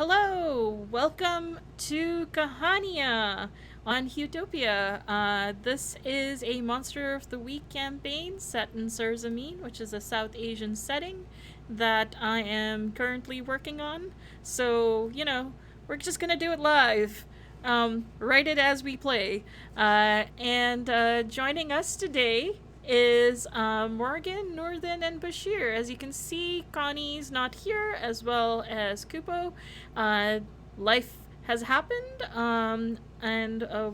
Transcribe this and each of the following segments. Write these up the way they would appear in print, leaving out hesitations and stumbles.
Hello, welcome to Kahaaniyaan on Huetopia. This is a Monster of the Week campaign set in Sarzameen, which is a South Asian setting that I am currently working on. So, we're just gonna do it live. Write it as we play. And joining us today is Morgan, Northern, and Bashir. As you can see, Connie's not here, as well as Kupo. Uh, Life has happened, and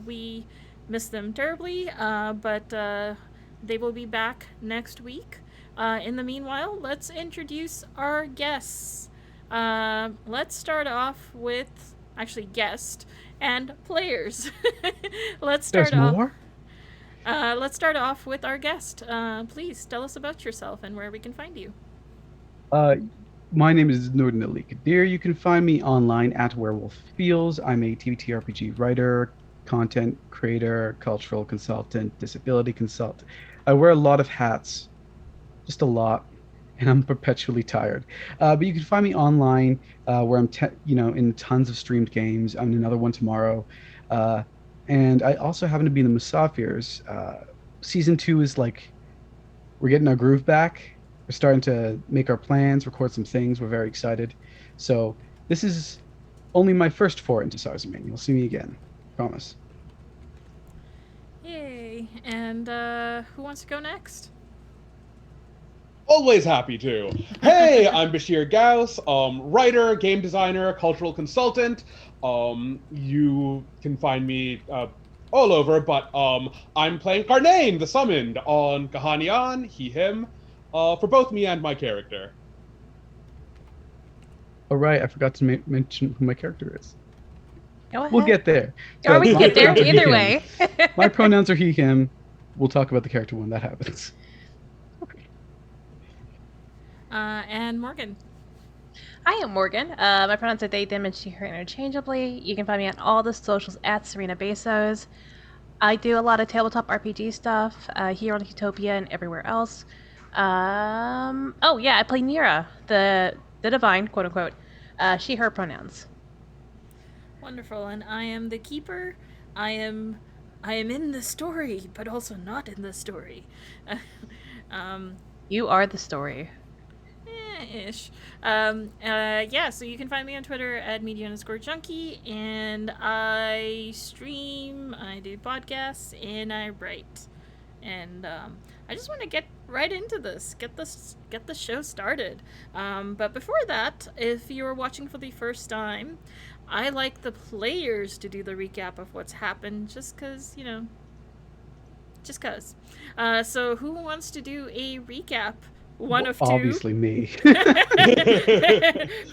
we miss them terribly, but they will be back next week. In the meanwhile, let's introduce our guests. Let's start off with actually guest and players. let's There's start off. more? Let's start off with our guest. Please tell us about yourself and where we can find you. Uh, my name is Norden Ali Kadir. You can find me online at Werewolf Feels. I'm a TBT writer, content creator, cultural consultant, disability consultant. I wear a lot of hats, just a lot, and I'm perpetually tired. But you can find me online where in tons of streamed games. I'm in another one tomorrow. Uh, and I also happen to be in the Musafirs. Season 2 is like we're getting our groove back. We're starting to make our plans, record some things. We're very excited. So this is only my first foray into Sarzameen. You'll see me again. Promise. Yay! And who wants to go next? Always happy to. Hey, I'm Bashir Gauss, writer, game designer, cultural consultant. You can find me all over, but I'm playing Karnain, the Summoned, on Kahaaniyaan, he, him, for both me and my character. Oh, right. I forgot to mention who my character is. Go ahead. We'll get there. Or we But can my get there pronouns are he, either him. way. My pronouns are he, him. We'll talk about the character when that happens. And Morgan. I am Morgan. My pronouns are they, them, and she, her interchangeably. You can find me on all the socials at Serena Bezos. I do a lot of tabletop RPG stuff here on Huetopia and everywhere else. Oh yeah, I play Nira, the divine, quote unquote. She, her pronouns. Wonderful. And I am the keeper. I am in the story, but also not in the story. You are the story. Ish. So you can find me on Twitter at media_junkie, and I stream, I do podcasts, and I write. And I just want to get right into this, get the show started. But before that, if you're watching for the first time, I like the players to do the recap of what's happened, just because. So who wants to do a recap? One of two. Obviously me.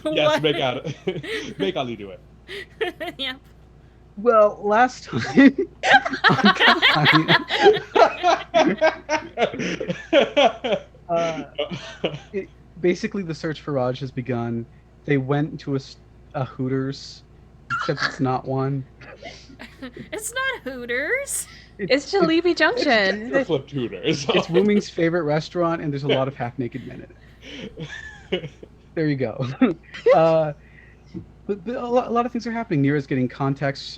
Yes, make Ali do it. Yeah. Well, last time on Kahaaniyaan, basically the search for Raj has begun. They went to a Hooters, except it's not one. It's not Hooters. It's Jalebi Junction. The flipped Hooters. It's Wooming's favorite restaurant, and there's a lot of half-naked men in it. There you go. But a lot of things are happening. Nira's getting contacts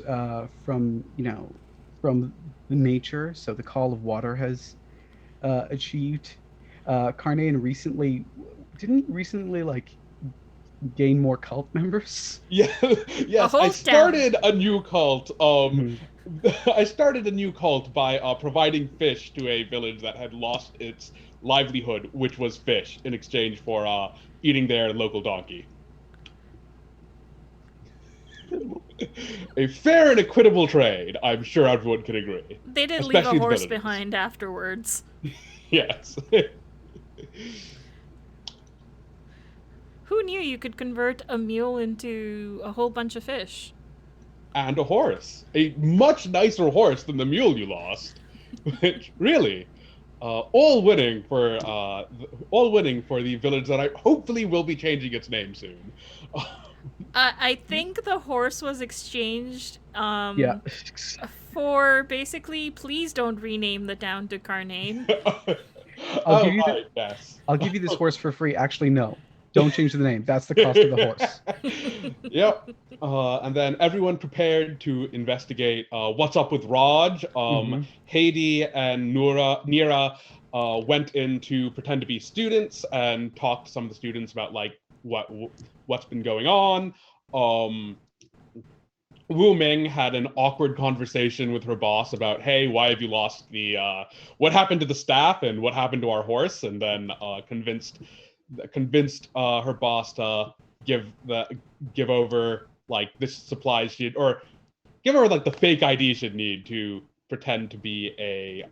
from the nature. So the Call of Water has achieved. Karnain recently like gain more cult members. Yeah, yes, I started a new cult. I started a new cult by providing fish to a village that had lost its livelihood, which was fish, in exchange for eating their local donkey. A fair and equitable trade, I'm sure everyone can agree. They did Especially leave a the horse villagers. behind afterwards. Yes. Who knew you could convert a mule into a whole bunch of fish? And a horse. A much nicer horse than the mule you lost. Which, really, all winning for the village that I hopefully will be changing its name soon. I think the horse was exchanged Yeah. for basically, please don't rename the town to Karnain. I'll give you right, yes. I'll give you this horse for free. Actually, no. Don't change the name. That's the cost of the horse. Yep. And then everyone prepared to investigate what's up with Raj. Haiti and Nira went in to pretend to be students and talked to some of the students about like what's been going on. Wu Ming had an awkward conversation with her boss about, hey, why have you lost the what happened to the staff and what happened to our horse, and then convinced her boss to give over like this supplies she'd, or give her like the fake ID she'd need to pretend to be a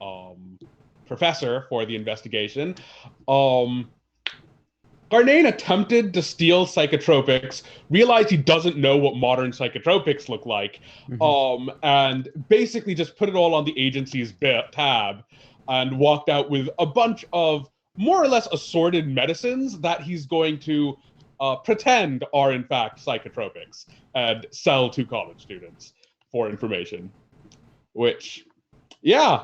professor for the investigation. Garnane attempted to steal psychotropics, realized he doesn't know what modern psychotropics look like, and basically just put it all on the agency's tab and walked out with a bunch of more or less assorted medicines that he's going to pretend are in fact psychotropics and sell to college students for information. Which, yeah.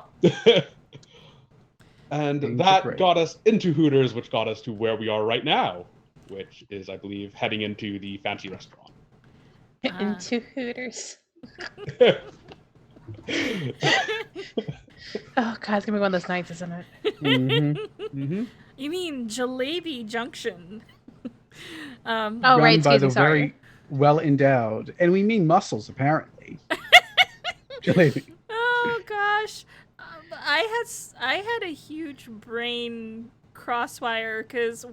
And that got us into Hooters, which got us to where we are right now, which is, I believe, heading into the fancy restaurant. Into Hooters. Oh, God, it's going to be one of those nights, isn't it? You mean Jalebi Junction. Run right, by excuse me, the sorry. very well-endowed. And we mean muscles, apparently. Jalebi. Oh, gosh. I had a huge brain crossfire because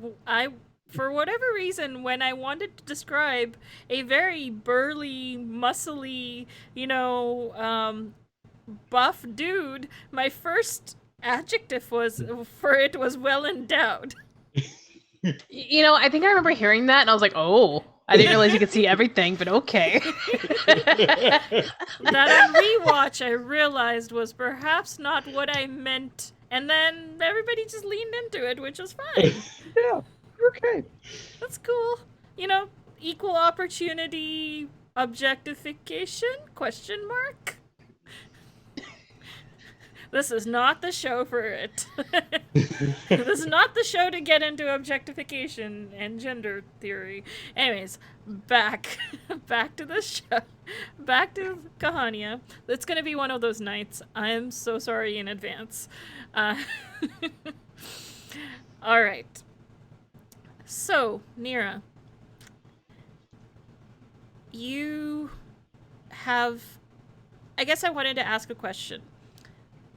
for whatever reason, when I wanted to describe a very burly, muscly, buff dude, my first adjective was well endowed. I think I remember hearing that, and I was like, oh, I didn't realize you could see everything, but okay. That on rewatch I realized was perhaps not what I meant, and then everybody just leaned into it, which was fine. Yeah, okay. That's cool. Equal opportunity objectification? Question mark? This is not the show for it. This is not the show to get into objectification and gender theory. Anyways, back to the show. Back to Kahaaniyaan. It's going to be one of those nights. I'm so sorry in advance. All right. So, Nira, you have... I guess I wanted to ask a question.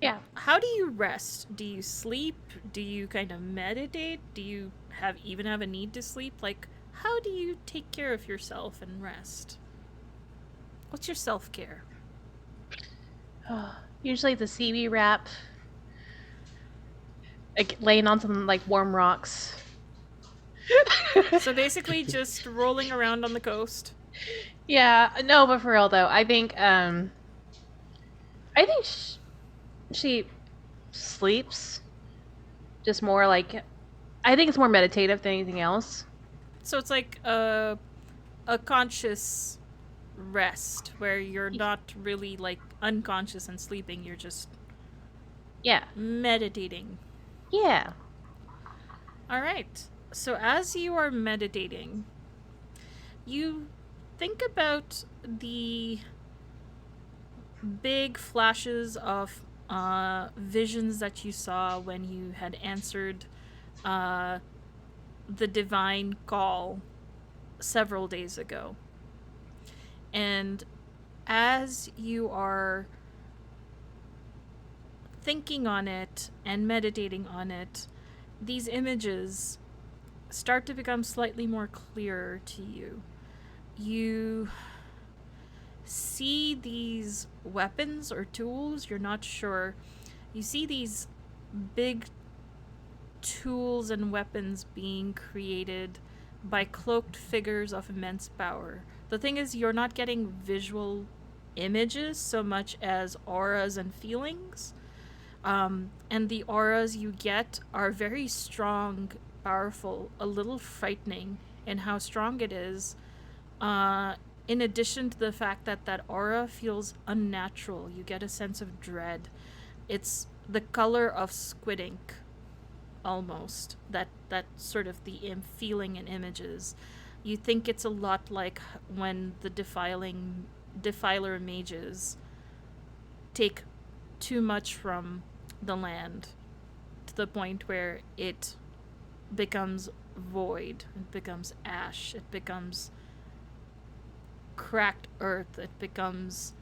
Yeah. How do you rest? Do you sleep? Do you kind of meditate? Do you even have a need to sleep? Like, how do you take care of yourself and rest? What's your self-care? Usually the seaweed wrap. Like laying on some like warm rocks. So basically just rolling around on the coast. Yeah, no, but for real though, I think she sleeps just more like, I think it's more meditative than anything else. So it's like a conscious rest where you're not really like unconscious and sleeping, you're just meditating. Yeah. All right. So as you are meditating, you think about the big flashes of visions that you saw when you had answered the divine call several days ago. And as you are thinking on it and meditating on it, these images start to become slightly more clearer to you. You see these weapons or tools, you're not sure. You see these big tools and weapons being created by cloaked figures of immense power. The thing is, you're not getting visual images so much as auras and feelings. And the auras you get are very strong, powerful, a little frightening in how strong it is. In addition to the fact that that aura feels unnatural, you get a sense of dread. It's the color of squid ink. almost. That sort of the feeling and images. You think it's a lot like when the defiler mages take too much from the land to the point where it becomes void, it becomes ash, it becomes cracked earth, it becomes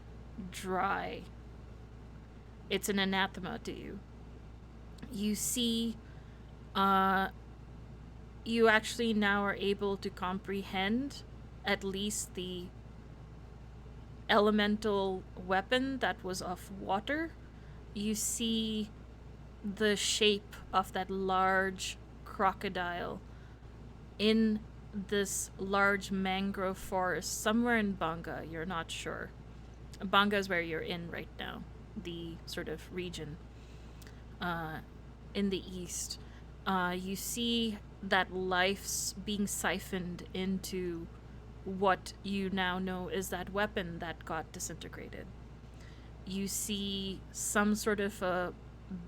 dry. It's an anathema to you. You see, you actually now are able to comprehend at least the elemental weapon that was of water. You see the shape of that large crocodile in this large mangrove forest somewhere in Banga. You're not sure. Banga is where you're in right now, the sort of region in the east. You see that life's being siphoned into what you now know is that weapon that got disintegrated. You see some sort of a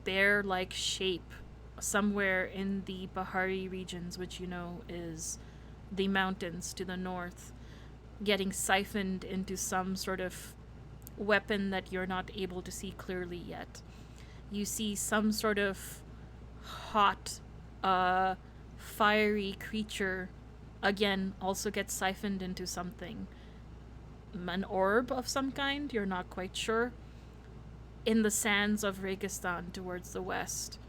bear-like shape somewhere in the Bahari regions, which you know is the mountains to the north, getting siphoned into some sort of weapon that you're not able to see clearly yet. You see some sort of hot, fiery creature again also gets siphoned into something. An orb of some kind, you're not quite sure, in the sands of Registan towards the west.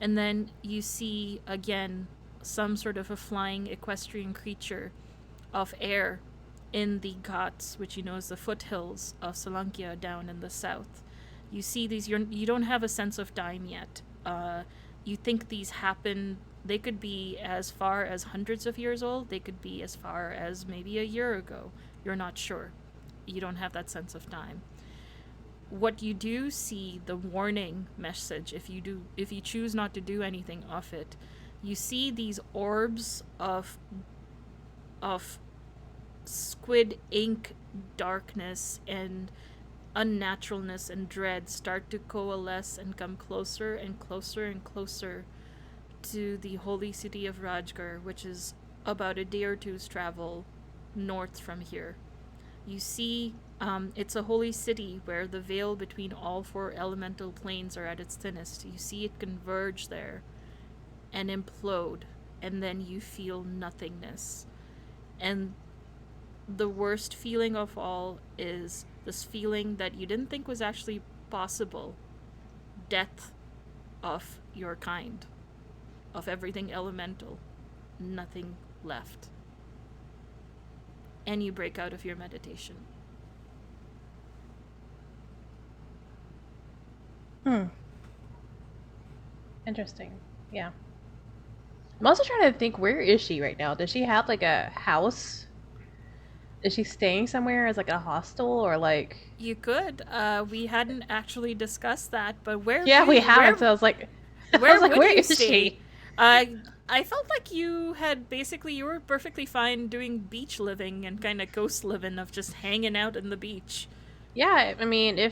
And then you see again some sort of a flying equestrian creature of air in the Ghats, which you know is the foothills of Solankia down in the south. You see these, you don't have a sense of time yet. You think these happen, they could be as far as hundreds of years old, they could be as far as maybe a year ago. You're not sure. You don't have that sense of time. What you do see, the warning message, if you choose not to do anything of it, you see these orbs of squid ink darkness and unnaturalness and dread start to coalesce and come closer and closer and closer to the holy city of Rajgarh, which is about a day or two's travel north from here. You see, it's a holy city where the veil between all four elemental planes are at its thinnest. You see it converge there and implode, and then you feel nothingness. And the worst feeling of all is this feeling that you didn't think was actually possible. Death of your kind. Of everything elemental. Nothing left. And you break out of your meditation. Interesting. Yeah. I'm also trying to think, where is she right now? Does she have like a house? Is she staying somewhere as like a hostel or like? You could. We hadn't actually discussed that, but where? Yeah, we haven't. So I was like, where would where you is stay? she? I felt like you were perfectly fine doing beach living and kind of coast living of just hanging out in the beach. Yeah, I mean,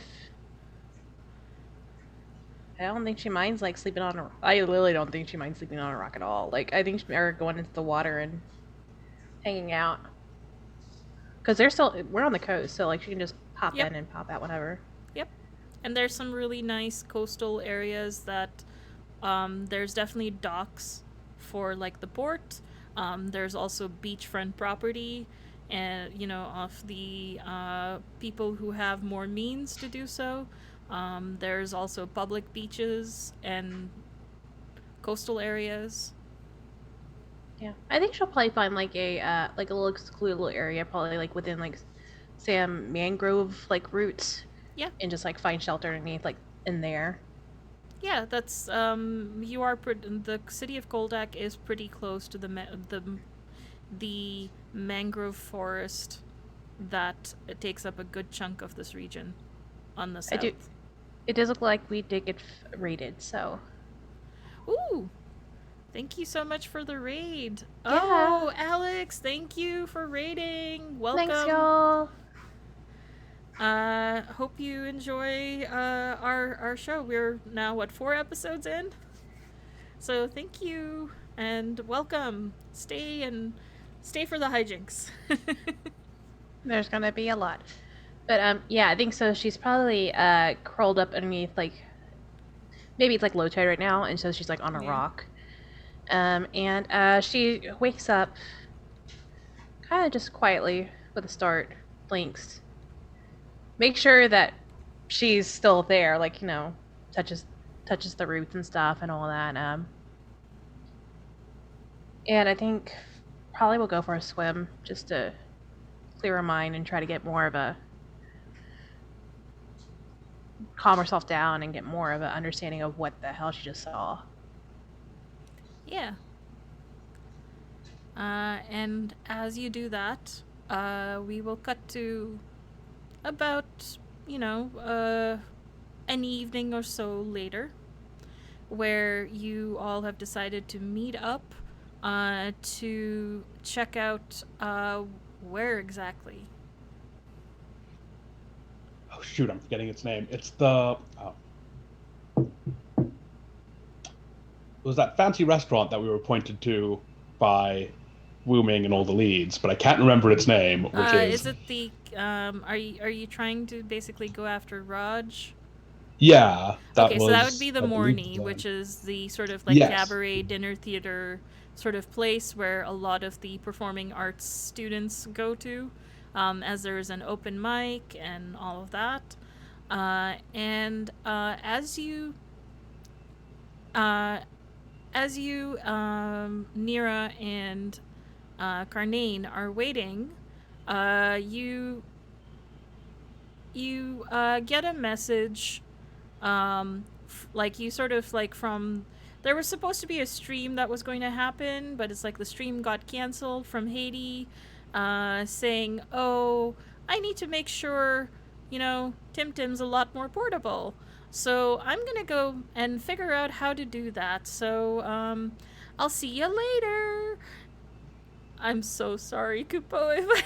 I don't think she minds like sleeping on a. I literally don't think she minds sleeping on a rock at all. Like I think we're going into the water and hanging out. Because we're on the coast, so like she can just pop in and pop out whenever. Yep. And there's some really nice coastal areas that there's definitely docks for like the port. There's also beachfront property and of the people who have more means to do so. There's also public beaches and coastal areas. Yeah, I think she'll probably find like a little excluded little area, probably like within like some mangrove like roots. Yeah. And just like find shelter underneath like in there. Yeah, that's the city of Koldak is pretty close to the mangrove forest that takes up a good chunk of this region on the south. It does look like we did get raided, so. Ooh! Thank you so much for the raid. Yeah. Oh, Alex, thank you for raiding. Welcome. Thanks, y'all. Hope you enjoy our show. We're now 4 episodes in? So thank you and welcome. Stay for the hijinks. There's gonna be a lot. But yeah, I think so. She's probably curled up underneath maybe it's like low tide right now, and so she's like on a Yeah. rock. And she wakes up kind of just quietly with a start, blinks, make sure that she's still there, like touches the roots and stuff and all that. And I think probably we'll go for a swim just to clear her mind and try to get more of a calm herself down and get more of an understanding of what the hell she just saw. Yeah. And as you do that, we will cut to about, an evening or so later, where you all have decided to meet up to check out where exactly. Oh shoot, I'm forgetting its name. It's the. It was that fancy restaurant that we were pointed to by Wu Ming and all the leads, but I can't remember its name, which is. Is it the? Are you trying to basically go after Raj? Yeah, that Okay, was. so that would be the I believe, Morny, which is the sort of Yes. cabaret dinner theater sort of place where a lot of the performing arts students go to, as there's an open mic and all of that. And as you, Nira and Carnane are waiting, you get a message, you sort of from. There was supposed to be a stream that was going to happen, but it's like the stream got canceled from Haiti, saying, "Oh, I need to make sure, Tim Tim's a lot more portable." So I'm gonna go and figure out how to do that. So I'll see you later. I'm so sorry, Kupo, if I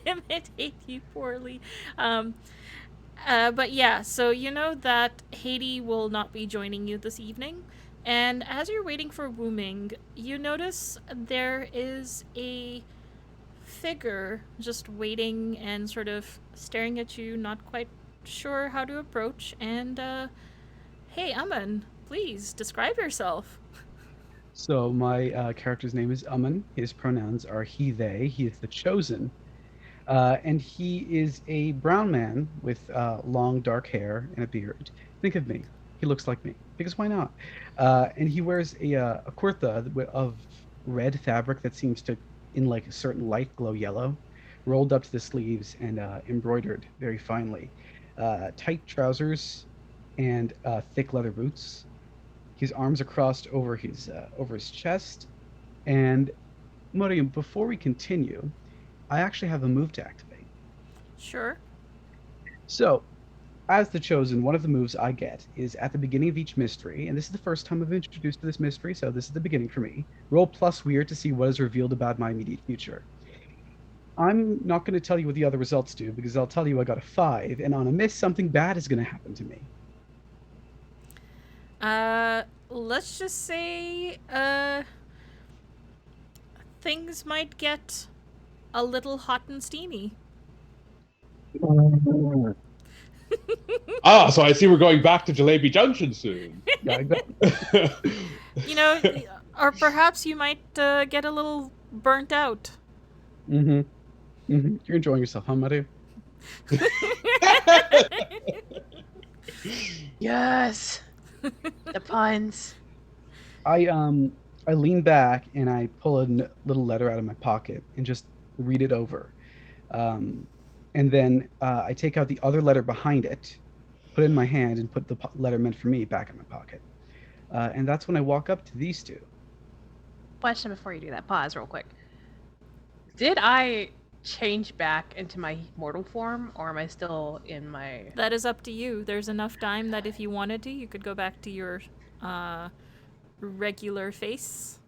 imitate you poorly. But yeah, so you know that Haiti will not be joining you this evening. And as you're waiting for Wu Ming, you notice there is a figure just waiting and sort of staring at you, not quite sure how to approach. And, hey, Aman, please describe yourself. So my character's name is Aman. His pronouns are he, they. He is the chosen. And he is a brown man with long dark hair and a beard. Think of me. He looks like me because why not? And he wears a kurta of red fabric that seems to, in a certain light, glow yellow, rolled up to the sleeves and embroidered very finely. Tight trousers and thick leather boots. His arms are crossed over his chest. And Mariam, before we continue, I actually have a move to activate. Sure. So, as the chosen, one of the moves I get is at the beginning of each mystery, and this is the first time I've been introduced to this mystery, so this is the beginning for me. Roll plus weird to see what is revealed about my immediate future. I'm not going to tell you what the other results do because I'll tell you I got a 5, and on a miss, something bad is going to happen to me. Let's just say, things might get a little hot and steamy. So I see we're going back to Jalebi Junction soon. Yeah, exactly. Or perhaps you might get a little burnt out. Mm-hmm. You're enjoying yourself, huh, Mario? Yes, the puns. I lean back and I pull a little letter out of my pocket and just read it over. And then I take out the other letter behind it, put it in my hand, and put the letter meant for me back in my pocket. And that's when I walk up to these two. Question before you do that. Pause real quick. Did I change back into my mortal form, or am I still in my... That is up to you. There's enough time that if you wanted to, you could go back to your regular face.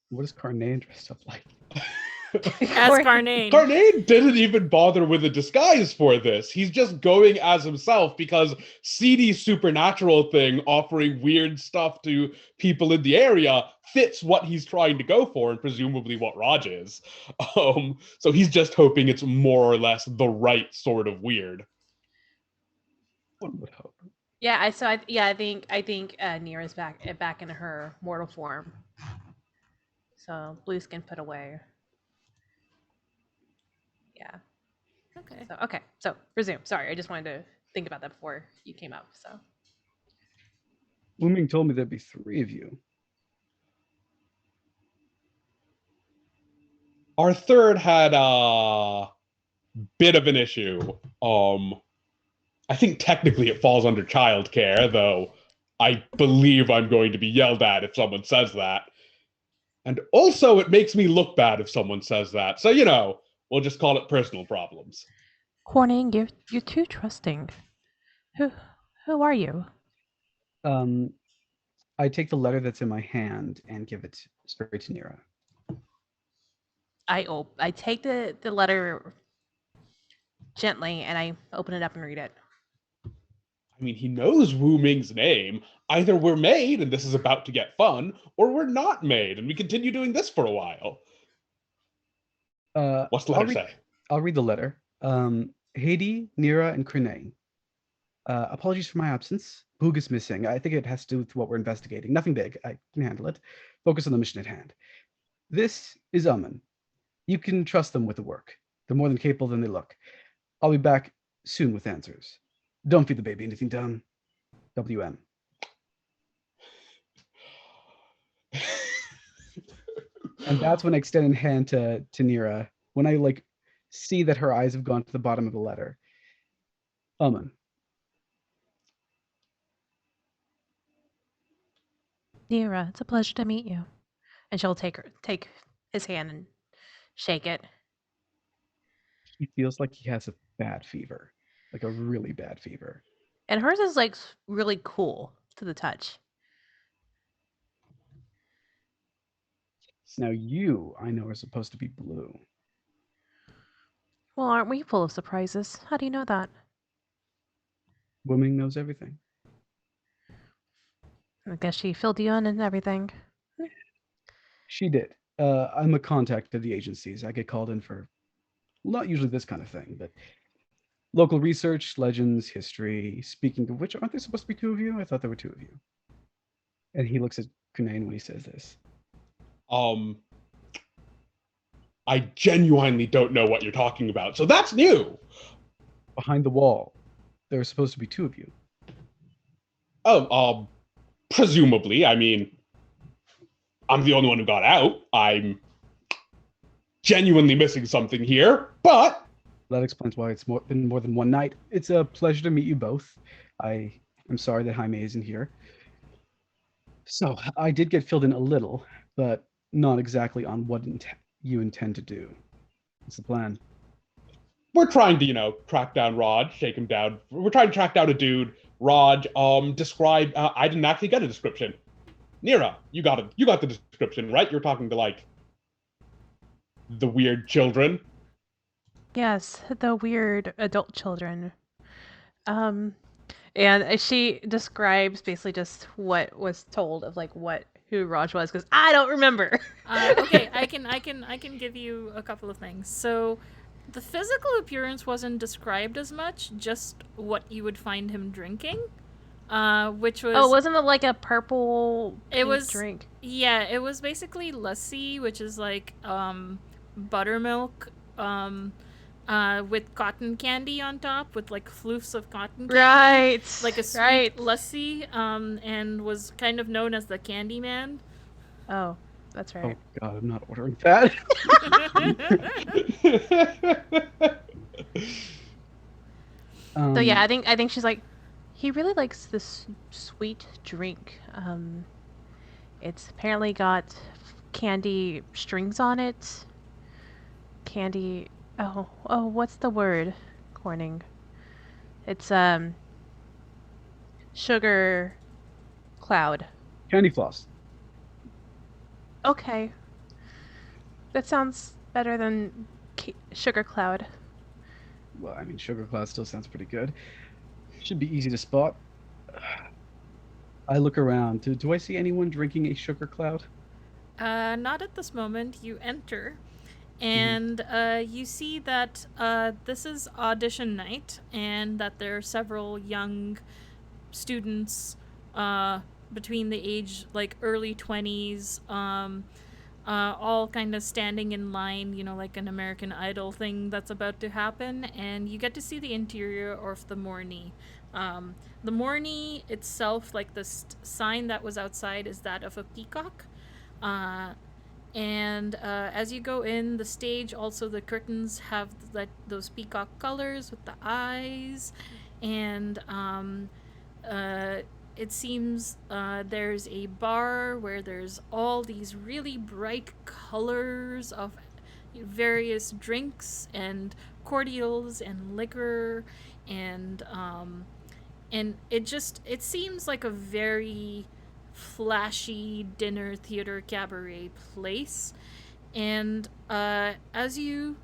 What is Carnane dressed up like? As Carnane. Carnane didn't even bother with a disguise for this. He's just going as himself because seedy supernatural thing offering weird stuff to people in the area fits what he's trying to go for and presumably what Raj is. So he's just hoping it's more or less the right sort of weird. One would hope. Yeah, I think Nira's back in her mortal form. So blue skin put away. Yeah. Okay. So resume. Sorry, I just wanted to think about that before you came up. So Wu Ming told me there'd be 3 of you. Our third had a bit of an issue. I think technically it falls under childcare, though I believe I'm going to be yelled at if someone says that. And also, it makes me look bad if someone says that. So, we'll just call it personal problems. Corning, you're too trusting. Who are you? I take the letter that's in my hand and give it straight to Nira. I take the letter gently and I open it up and read it. I mean, he knows Wu Ming's name. Either we're made and this is about to get fun, or we're not made and we continue doing this for a while. What's the letter say? I'll read the letter. Haiti, Nira, and Crane. Apologies for my absence. Boog is missing. I think it has to do with what we're investigating. Nothing big. I can handle it. Focus on the mission at hand. This is Amun. You can trust them with the work. They're more than capable than they look. I'll be back soon with answers. Don't feed the baby anything dumb. WM. And that's when I extend a hand to Nira. When I see that her eyes have gone to the bottom of the letter. Amun. Nira, it's a pleasure to meet you. And she'll take his hand and shake it. He feels like he has a bad fever. Like a really bad fever. And hers is really cool to the touch. Now you, I know, are supposed to be blue. Well, aren't we full of surprises? How do you know that? Wu Ming knows everything. I guess she filled you in and everything. She did. I'm a contact of the agencies. I get called in for not usually this kind of thing, but local research, legends, history. Speaking of which, aren't there supposed to be 2 of you? I thought there were 2 of you. And he looks at Kunane when he says this. I genuinely don't know what you're talking about, so that's new. Behind the wall, there are supposed to be 2 of you. Oh, presumably. I mean, I'm the only one who got out. I'm genuinely missing something here, but that explains why it's been more than one night. It's a pleasure to meet you both. I am sorry that Jaime isn't here. So I did get filled in a little, but not exactly on what you intend to do. What's the plan? We're trying to, track down Raj, shake him down. We're trying to track down a dude. Raj, describe. I didn't actually get a description. Nira, you got it. You got the description, right? You're talking to the weird children. Yes, the weird adult children. And she describes basically just what was told of who Raj was, because I don't remember. Okay, I can give you a couple of things. So the physical appearance wasn't described as much, just what you would find him drinking. Which was... Oh, wasn't it a purple drink? Yeah, it was basically lassi, which is buttermilk with cotton candy on top, with floofs of cotton candy. Right. Like a sweet lassi, and was kind of known as the Candy Man. Oh, that's right. Oh God, I'm not ordering that. So yeah, I think she's he really likes this sweet drink. It's apparently got candy strings on it. Candy. Oh, what's the word? Corning. It's sugar cloud. Candy floss. Okay. That sounds better than Sugar Cloud. Well, I mean, Sugar Cloud still sounds pretty good. Should be easy to spot. I look around. Do I see anyone drinking a Sugar Cloud? Not at this moment. You enter, Mhm. and you see that this is audition night, and that there are several young students between the age like early 20s, all kind of standing in line, like an American Idol thing that's about to happen, and you get to see the interior of the Morny. The Morny itself, like the sign that was outside, is that of a peacock. Uh, and as you go in, the stage, also the curtains have those peacock colors with the eyes, and uh, it seems there's a bar where there's all these really bright colors of various drinks and cordials and liquor, and it seems like a very flashy dinner theater cabaret place. And as you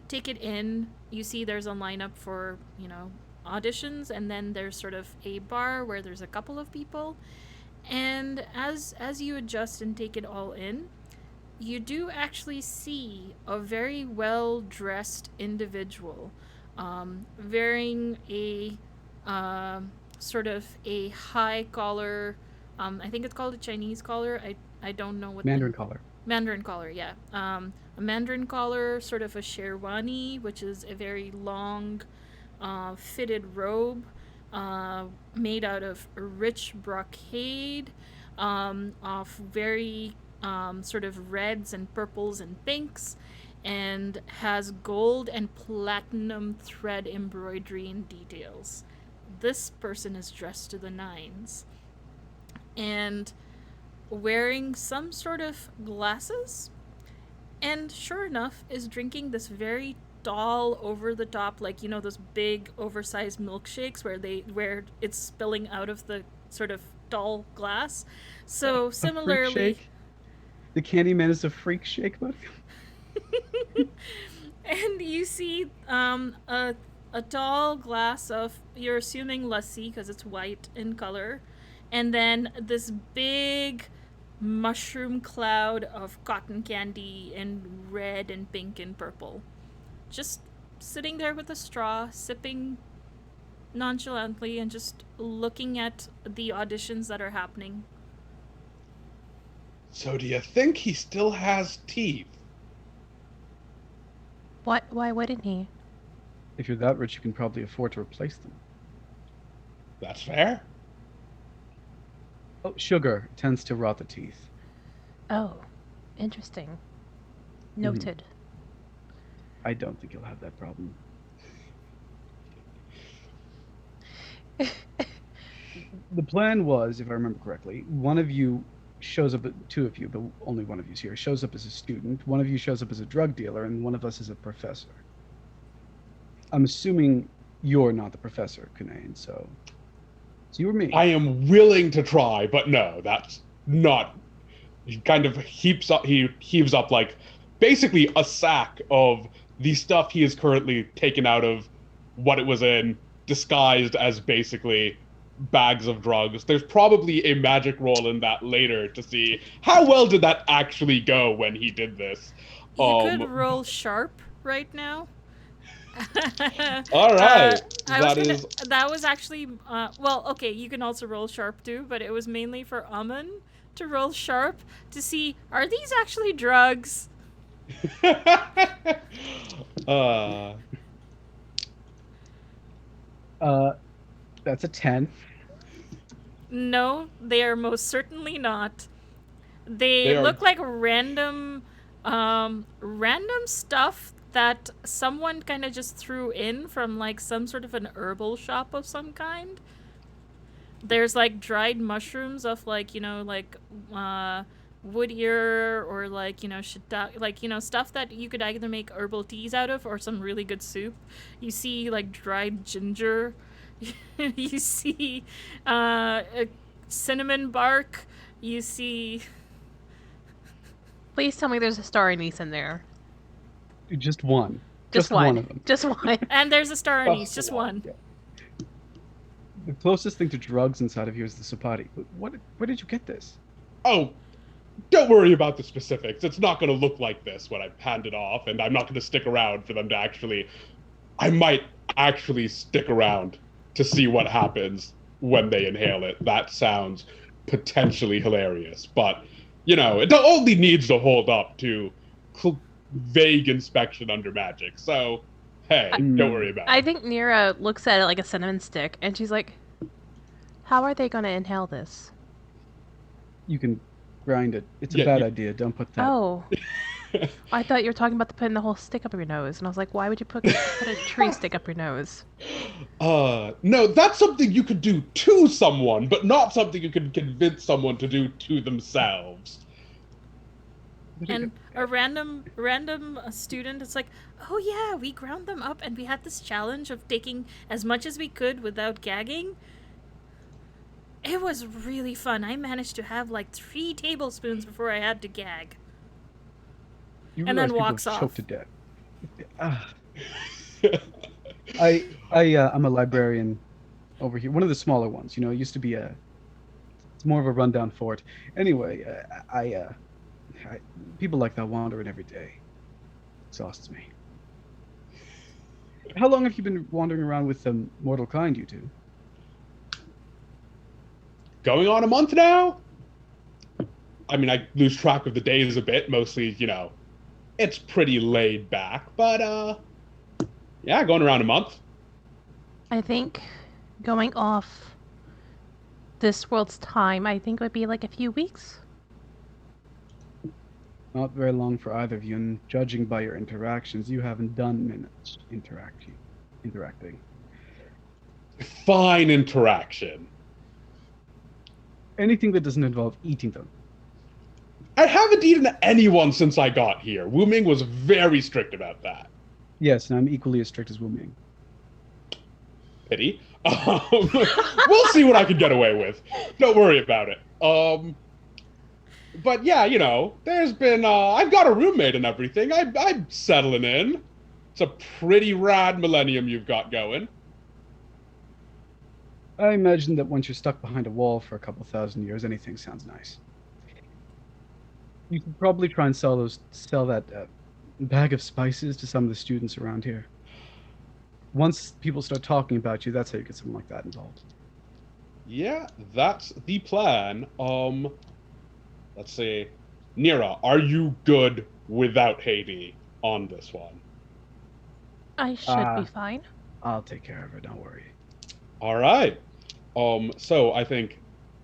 take it in, you see there's a lineup for auditions, and then there's sort of a bar where there's a couple of people. And as you adjust and take it all in, you do actually see a very well dressed individual, wearing a sort of a high collar. I think it's called a Chinese collar. I don't know what Mandarin collar. Mandarin collar, yeah. A Mandarin collar, sort of a sherwani, which is a very long, fitted robe, made out of rich brocade, of very sort of reds and purples and pinks, and has gold and platinum thread embroidery and details. This person is dressed to the nines, and wearing some sort of glasses, and sure enough is drinking this very tall, over the top, like those big oversized milkshakes where it's spilling out of the sort of tall glass. So A freak similarly, shake? The Candyman is a freak shake, buddy? and you see a tall glass of, you're assuming lassi because it's white in color, and then this big mushroom cloud of cotton candy in red and pink and purple. Just sitting there with a straw, sipping nonchalantly, and just looking at the auditions that are happening. So do you think he still has teeth? What? Why wouldn't he? If you're that rich, you can probably afford to replace them. That's fair. Oh, sugar tends to rot the teeth. Oh, interesting. Noted. I don't think you'll have that problem. The plan was, if I remember correctly, one of you shows up, two of you, but only one of you's here, shows up as a student, one of you shows up as a drug dealer, and one of us is a professor. I'm assuming you're not the professor, Kahaaniyaan, so it's you or me. I am willing to try, but no, that's not. He kind of heaves up like basically a sack of the stuff he is currently taken out of what it was in, disguised as basically bags of drugs. There's probably a magic roll in that later to see how well did that actually go when he did this. You could roll sharp right now. All right. That was actually well, okay, you can also roll sharp too, but it was mainly for Amun to roll sharp to see, are these actually drugs? That's a 10. No, they are most certainly not. They look like random stuff that someone kind of just threw in from like some sort of an herbal shop of some kind. There's like dried mushrooms of like wood ear, or like shiitake, like stuff that you could either make herbal teas out of or some really good soup. You see like dried ginger. You see cinnamon bark. You see Please tell me there's a star anise in there. Just one. Just one. One of them. Just one. And there's a star anise, just one. one. Yeah. The closest thing to drugs inside of here is the sapati. Where did you get this? Oh, don't worry about the specifics. It's not going to look like this when I hand it off, and I'm not going to stick around for them to actually... I might actually stick around to see what happens when they inhale it. That sounds potentially hilarious, but, you know, it only needs to hold up to vague inspection under magic, so, hey, don't worry about it. I think Nira looks at it like a cinnamon stick, and she's like, how are they going to inhale this? You can grind it. It's a bad idea. Don't put that. Oh. I thought you were talking about putting the whole stick up your nose, and I was like, why would you put a tree stick up your nose? No, that's something you could do to someone, but not something you can convince someone to do to themselves. And a random student is like, oh yeah, we ground them up and we had this challenge of taking as much as we could without gagging. It was really fun. I managed to have like 3 tablespoons before I had to gag. You And then realize walks people off. choke to death. I'm a librarian over here. One of the smaller ones. You know, it used to be it's more of a rundown fort. Anyway, people like that wandering every day. Exhausts me. How long have you been wandering around with mortal kind, you two? Going on a month now? I mean, I lose track of the days a bit. Mostly, you know, it's pretty laid back. But, yeah, going around a month. I think going off this world's time, I think would be like a few weeks. Not very long for either of you, and judging by your interactions, you haven't done minutes interacting. Fine interaction. Anything that doesn't involve eating them. I haven't eaten anyone since I got here. Wu Ming was very strict about that. Yes, and I'm equally as strict as Wu Ming. Pity. We'll see what I can get away with. Don't worry about it. But yeah, you know, there's been, I've got a roommate and everything. I'm settling in. It's a pretty rad millennium you've got going. I imagine that once you're stuck behind a wall for a couple thousand years, anything sounds nice. You could probably try and sell that bag of spices to some of the students around here. Once people start talking about you, that's how you get something like that involved. Yeah, that's the plan. Let's see. Nira, are you good without Haiti on this one? I should be fine. I'll take care of her, don't worry. All right. So I think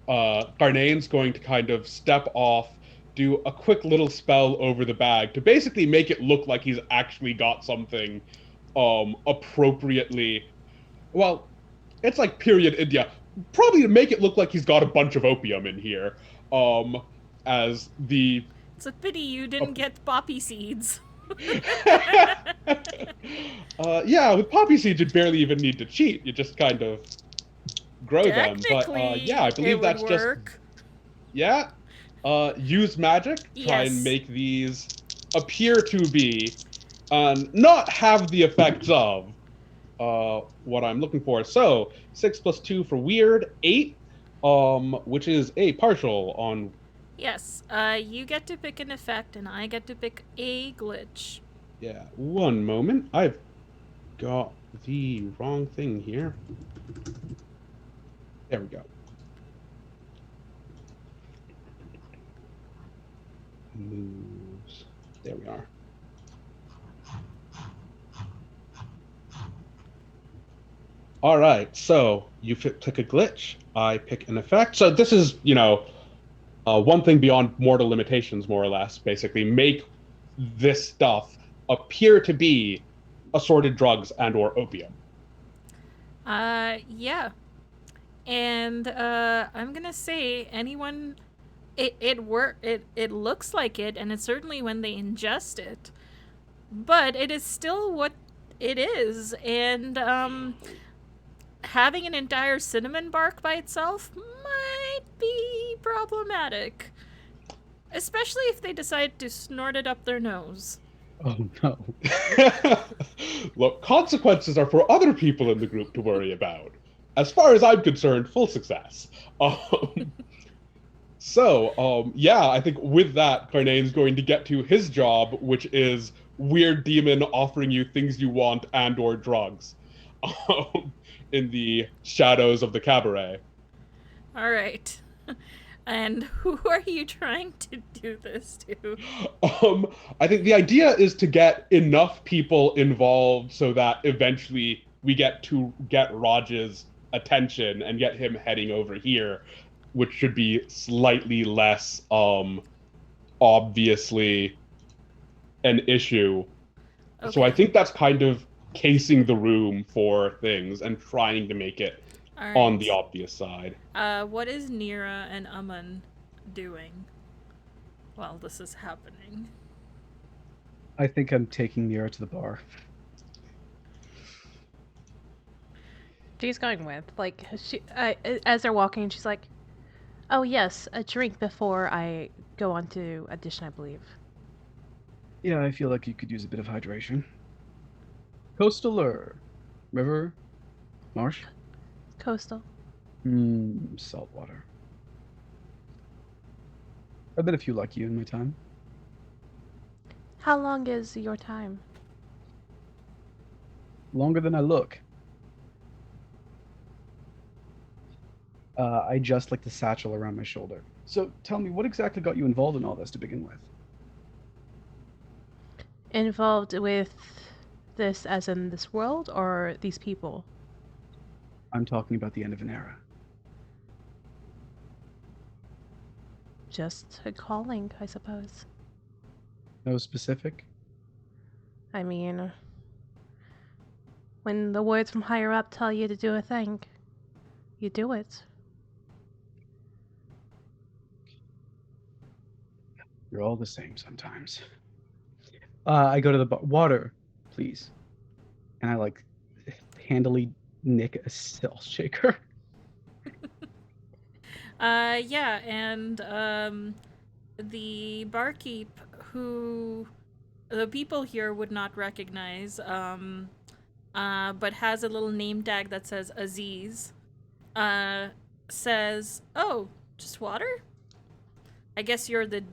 Garnane's going to kind of step off, do a quick little spell over the bag to basically make it look like he's actually got something appropriately... Well, it's like period India. Probably to make it look like he's got a bunch of opium in here. As the... It's a pity you didn't get poppy seeds. Yeah, with poppy seeds, you barely even need to cheat. You just kind of grow them. But yeah, I believe that's work. just... Yeah. Use magic. Try Yes. and make these appear to be, not have the effects of what I'm looking for. So, 6 plus 2 for weird, 8, which is a partial on... Yes, you get to pick an effect, and I get to pick a glitch. Yeah, one moment. I've got the wrong thing here. There we go. Moves. There we are. All right, so you pick a glitch. I pick an effect. So this is, you know, one thing beyond mortal limitations, more or less. Basically, make this stuff appear to be assorted drugs and/or opium. Yeah. And I'm gonna say anyone, it looks like it, and it's certainly when they ingest it, but it is still what it is, and having an entire cinnamon bark by itself might be problematic. Especially if they decide to snort it up their nose. Oh no. Look, consequences are for other people in the group to worry about. As far as I'm concerned, full success. Yeah, I think with that, Carnane's going to get to his job, which is weird demon offering you things you want and/or drugs, in the shadows of the cabaret. All right. And who are you trying to do this to? I think the idea is to get enough people involved so that eventually we get Raj's attention and get him heading over here, which should be slightly less obviously an issue. Okay. So I think that's kind of casing the room for things and trying to make it All on right. the obvious side. What is Nira and Aman doing while this is happening? I think I'm taking Nira to the bar. She's going with, like, as they're walking, she's like, "Oh yes, a drink before I go on to audition, I believe." Yeah, I feel like you could use a bit of hydration. Coastal or river? Marsh? Coastal. Salt water. I've been a few like you in my time. How long is your time? Longer than I look. I just like the satchel around my shoulder. So tell me, what exactly got you involved in all this to begin with? Involved with this as in this world or these people? I'm talking about the end of an era. Just a calling, I suppose. No specific? I mean, when the words from higher up tell you to do a thing, you do it. You're all the same sometimes. I go to the bar. Water, please. And I like handily nick a salt shaker. Yeah, and the barkeep, who the people here would not recognize, but has a little name tag that says Aziz, says, "Oh, just water? I guess you're the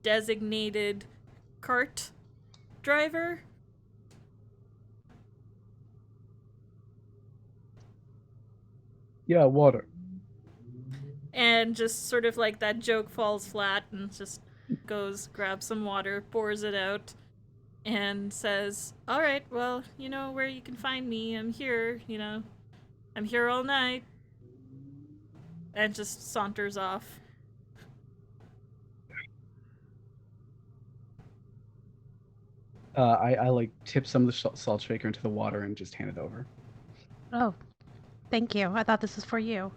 designated cart driver?" Yeah, water. And just sort of like that joke falls flat and just goes, grabs some water, pours it out, and says, "All right, well, you know where you can find me. I'm here, I'm here all night." And just saunters off. I like tip some of the salt shaker into the water and just hand it over. Oh, thank you. I thought this was for you.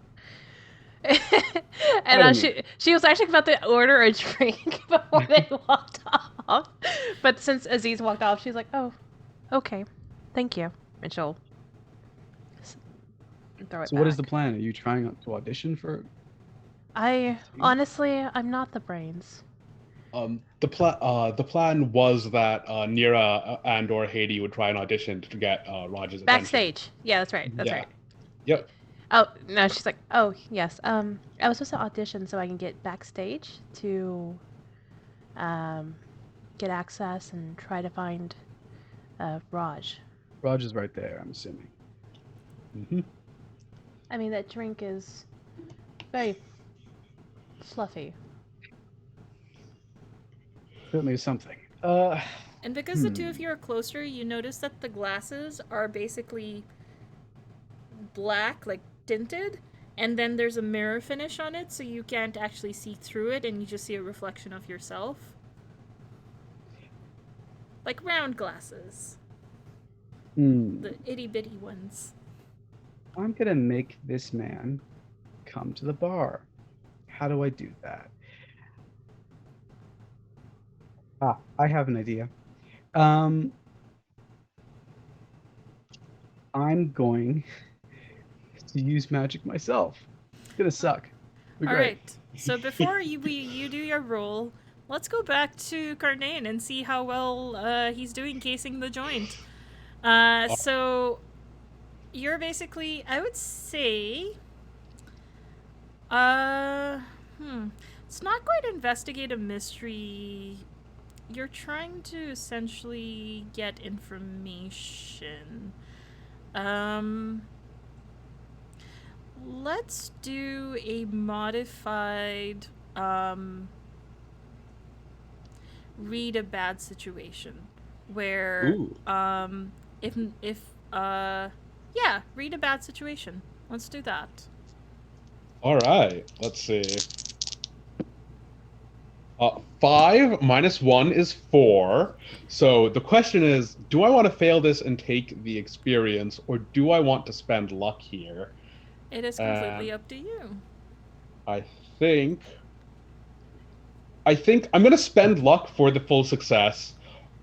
And she was actually about to order a drink before they walked off. But since Aziz walked off, she's like, "Oh, okay, thank you," and she'll throw it So back. what is the plan? Are you trying to audition for? Honestly, I'm not the brains. The plan was that Nira and/or Haiti would try and audition to get Raj's attention. Backstage. Yeah, that's right. That's right. Yep. Oh, no, she's like, "Oh, yes. I was supposed to audition so I can get backstage to get access and try to find Raj." Raj is right there, I'm assuming. Mm-hmm. I mean, that drink is very fluffy. Certainly something. And because the two of you are closer, you notice that the glasses are basically black, like tinted, and then there's a mirror finish on it, so you can't actually see through it, and you just see a reflection of yourself. Like round glasses. The itty-bitty ones. I'm gonna make this man come to the bar. How do I do that? I have an idea. I'm going to use magic myself. It's gonna suck. All right. So before you do your roll, let's go back to Carnane and see how well he's doing casing the joint. So you're basically, I would say, it's not quite investigate a mystery. You're trying to essentially get information. Let's do a modified read a bad situation where Ooh. read a bad situation. Let's do that. All right, let's see. 5 minus 1 is 4. So the question is, do I want to fail this and take the experience, or do I want to spend luck here? It is completely up to you. I think I'm gonna spend luck for the full success.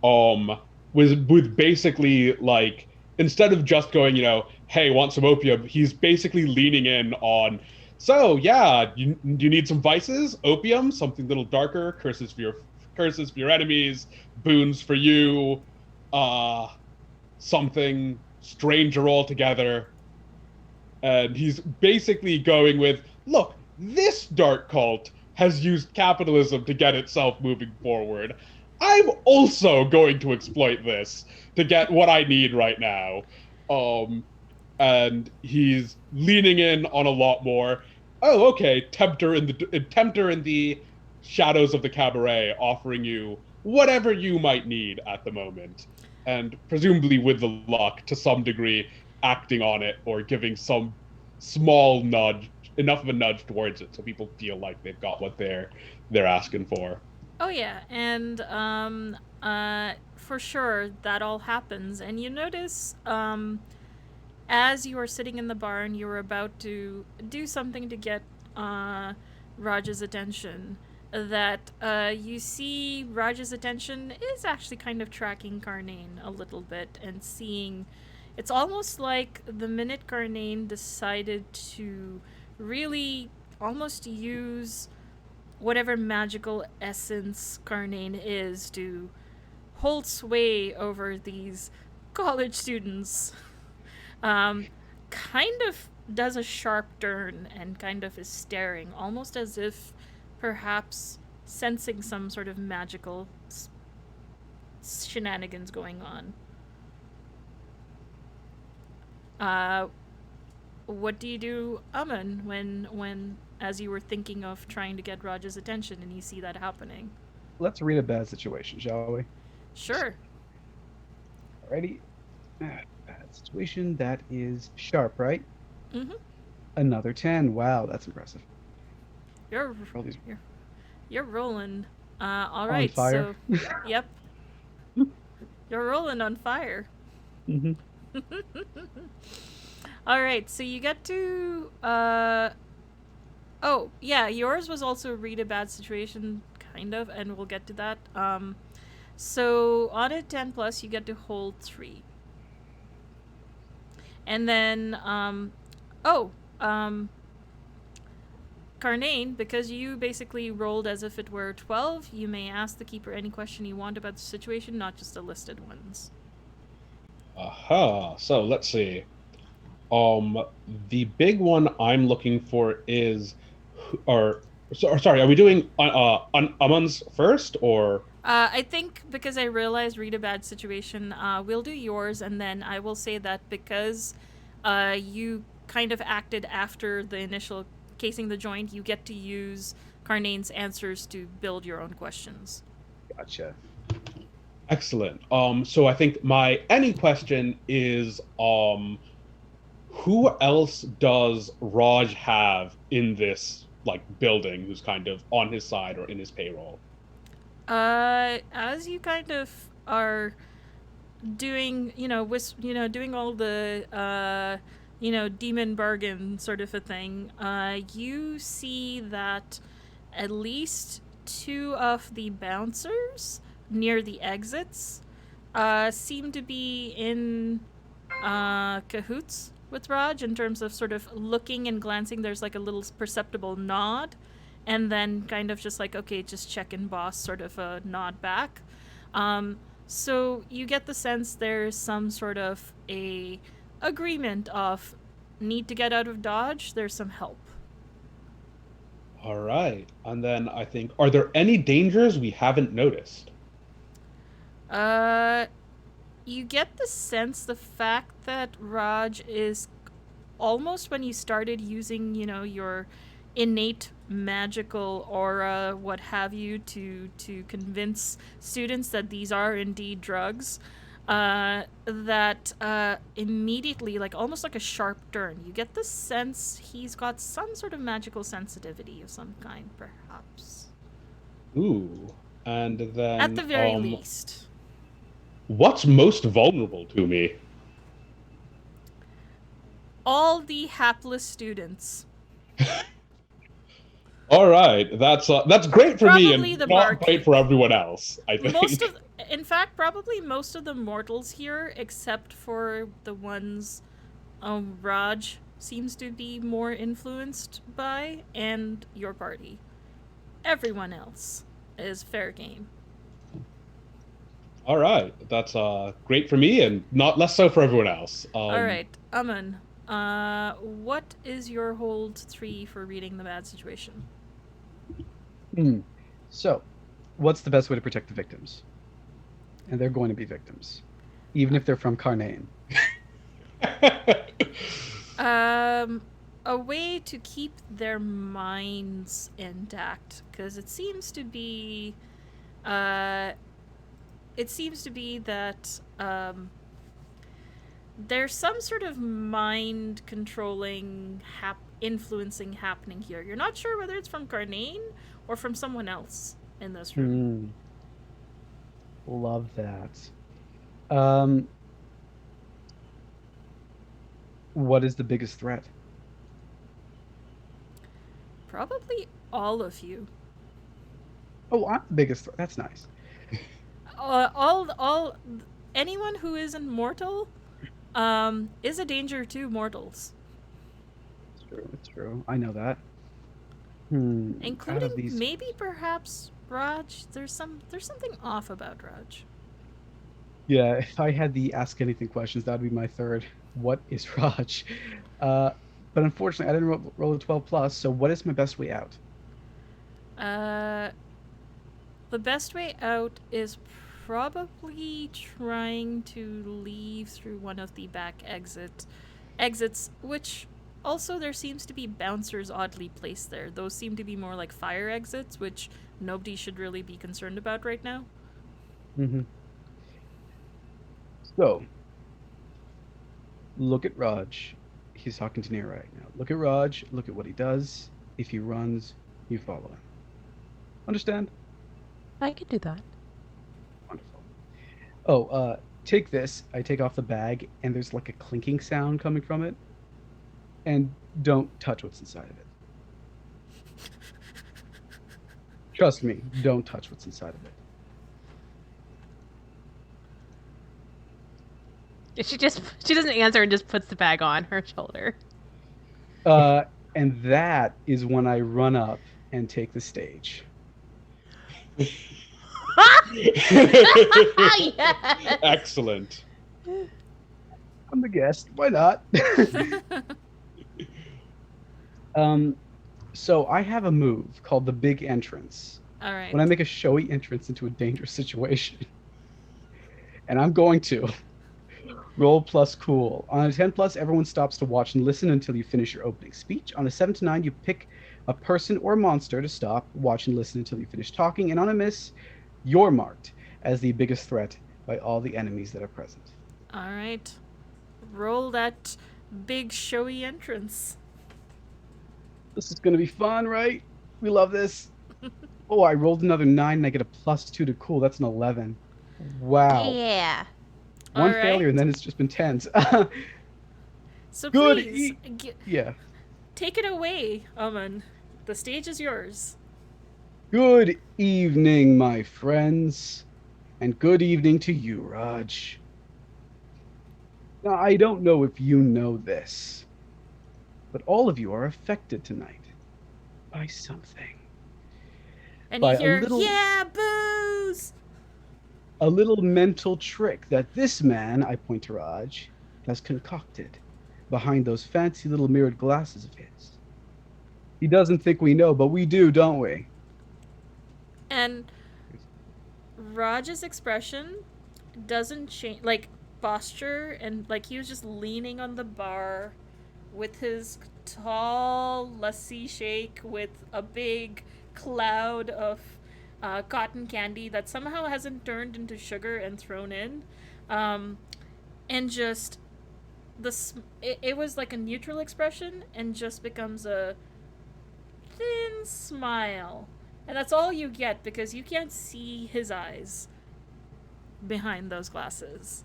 With basically like, instead of just going, hey, want some opium, he's basically leaning in on, so yeah, you need some vices, opium, something a little darker, curses for your enemies, boons for you, something stranger altogether. And he's basically going with, look, this dark cult has used capitalism to get itself moving forward. I'm also going to exploit this to get what I need right now. And he's leaning in on a lot more. Oh, okay, tempter in the shadows of the cabaret, offering you whatever you might need at the moment, and presumably with the luck to some degree, acting on it or giving some small nudge, enough of a nudge towards it, so people feel like they've got what they're asking for. Oh yeah, and for sure that all happens, and you notice as you are sitting in the barn, you're about to do something to get Raj's attention. That you see Raj's attention is actually kind of tracking Carnane a little bit and seeing. It's almost like the minute Carnane decided to really almost use whatever magical essence Carnane is to hold sway over these college students, kind of does a sharp turn and kind of is staring, almost as if perhaps sensing some sort of magical shenanigans going on. What do you do, Amun, when as you were thinking of trying to get Raj's attention and you see that happening? Let's read a bad situation, shall we? Sure. Alrighty. Bad situation. That is sharp, right? Mm-hmm. Another 10. Wow, that's impressive. You're rolling. All right. On fire. So, yep. You're rolling on fire. Mm-hmm. All right. So you get to. Oh yeah, yours was also read a bad situation, kind of, and we'll get to that. So on a 10 plus, you get to hold 3. And then, Carnane, because you basically rolled as if it were 12, you may ask the keeper any question you want about the situation, not just the listed ones. Aha. So let's see. The big one I'm looking for is, sorry, are we doing Amun's first, or? I think because I realized read a bad situation, we'll do yours, and then I will say that because you kind of acted after the initial casing the joint, you get to use Carnane's answers to build your own questions. Gotcha. Excellent. So I think my any question is, who else does Raj have in this building who's kind of on his side or in his payroll? As you kind of are doing, doing all the, demon bargain sort of a thing, you see that at least 2 of the bouncers near the exits seem to be in cahoots with Raj in terms of sort of looking and glancing. There's like a little perceptible nod, and then kind of just like, okay, just check in, boss, sort of a nod back. So you get the sense there's some sort of a agreement of need to get out of Dodge, there's some help. All right. And then I think, are there any dangers we haven't noticed? You get the sense the fact that Raj is almost when you started using, your innate magical aura, what have you, to convince students that these are indeed drugs, that immediately, like almost like a sharp turn, you get the sense he's got some sort of magical sensitivity of some kind, perhaps. Ooh. And then At the very least. What's most vulnerable to me? All the hapless students. All right, that's great for me Probably and the not barkeep. great for everyone else, I think. In fact, probably most of the mortals here, except for the ones Raj seems to be more influenced by, and your party. Everyone else is fair game. All right, that's great for me and not less so for everyone else. All right, Aman, what is your hold 3 for reading the bad situation? So, what's the best way to protect the victims? And they're going to be victims, even if they're from Kahaaniyaan. A way to keep their minds intact, because it seems to be that there's some sort of mind controlling influencing happening here. You're not sure whether it's from Kahaaniyaan or from someone else in this room. Love that. What is the biggest threat? Probably all of you. Oh, I'm the biggest threat. That's nice. Anyone who isn't mortal is a danger to mortals. It's true. I know that. Including maybe perhaps Raj. There's something off about Raj. Yeah, if I had the ask anything questions, that would be my third. What is Raj? But unfortunately, I didn't roll a 12 plus. So what is my best way out? The best way out is probably trying to leave through one of the back exits, which also there seems to be bouncers oddly placed there. Those seem to be more like fire exits, which nobody should really be concerned about right now. So, look at Raj. He's talking to Nia right now. Look at Raj. Look at what he does. If he runs, you follow him. Understand? I could do that. Wonderful. Oh, take this. I take off the bag, and there's like a clinking sound coming from it. And don't touch what's inside of it. Trust me, don't touch what's inside of it. She doesn't answer and just puts the bag on her shoulder. And that is when I run up and take the stage. Yes! Excellent. I'm the guest. Why not? So I have a move called the big entrance. All right. When I make a showy entrance into a dangerous situation. And I'm going to roll plus cool. On a 10 plus, everyone stops to watch and listen until you finish your opening speech. On a 7 to 9, you pick a person or monster to stop, watch and listen until you finish talking. And on a miss, you're marked as the biggest threat by all the enemies that are present. All right. Roll that big showy entrance. This is going to be fun, right? We love this. Oh, I rolled another 9 and I get a plus 2 to cool. That's an 11. Wow. Yeah. One All failure right. and then it's just been 10s. So Good please, Yeah. take it away, Aman. The stage is yours. Good evening, my friends. And good evening to you, Raj. Now, I don't know if you know this, but all of you are affected tonight by something. And you by hear, yeah, booze! a little, a little mental trick that this man, I point to Raj, has concocted behind those fancy little mirrored glasses of his. He doesn't think we know, but we do, don't we? And Raj's expression doesn't change, like, posture, and, like, he was just leaning on the bar with his tall lassi shake with a big cloud of cotton candy that somehow hasn't turned into sugar and thrown in. Um, and just it was like a neutral expression and just becomes a thin smile. And that's all you get because you can't see his eyes behind those glasses.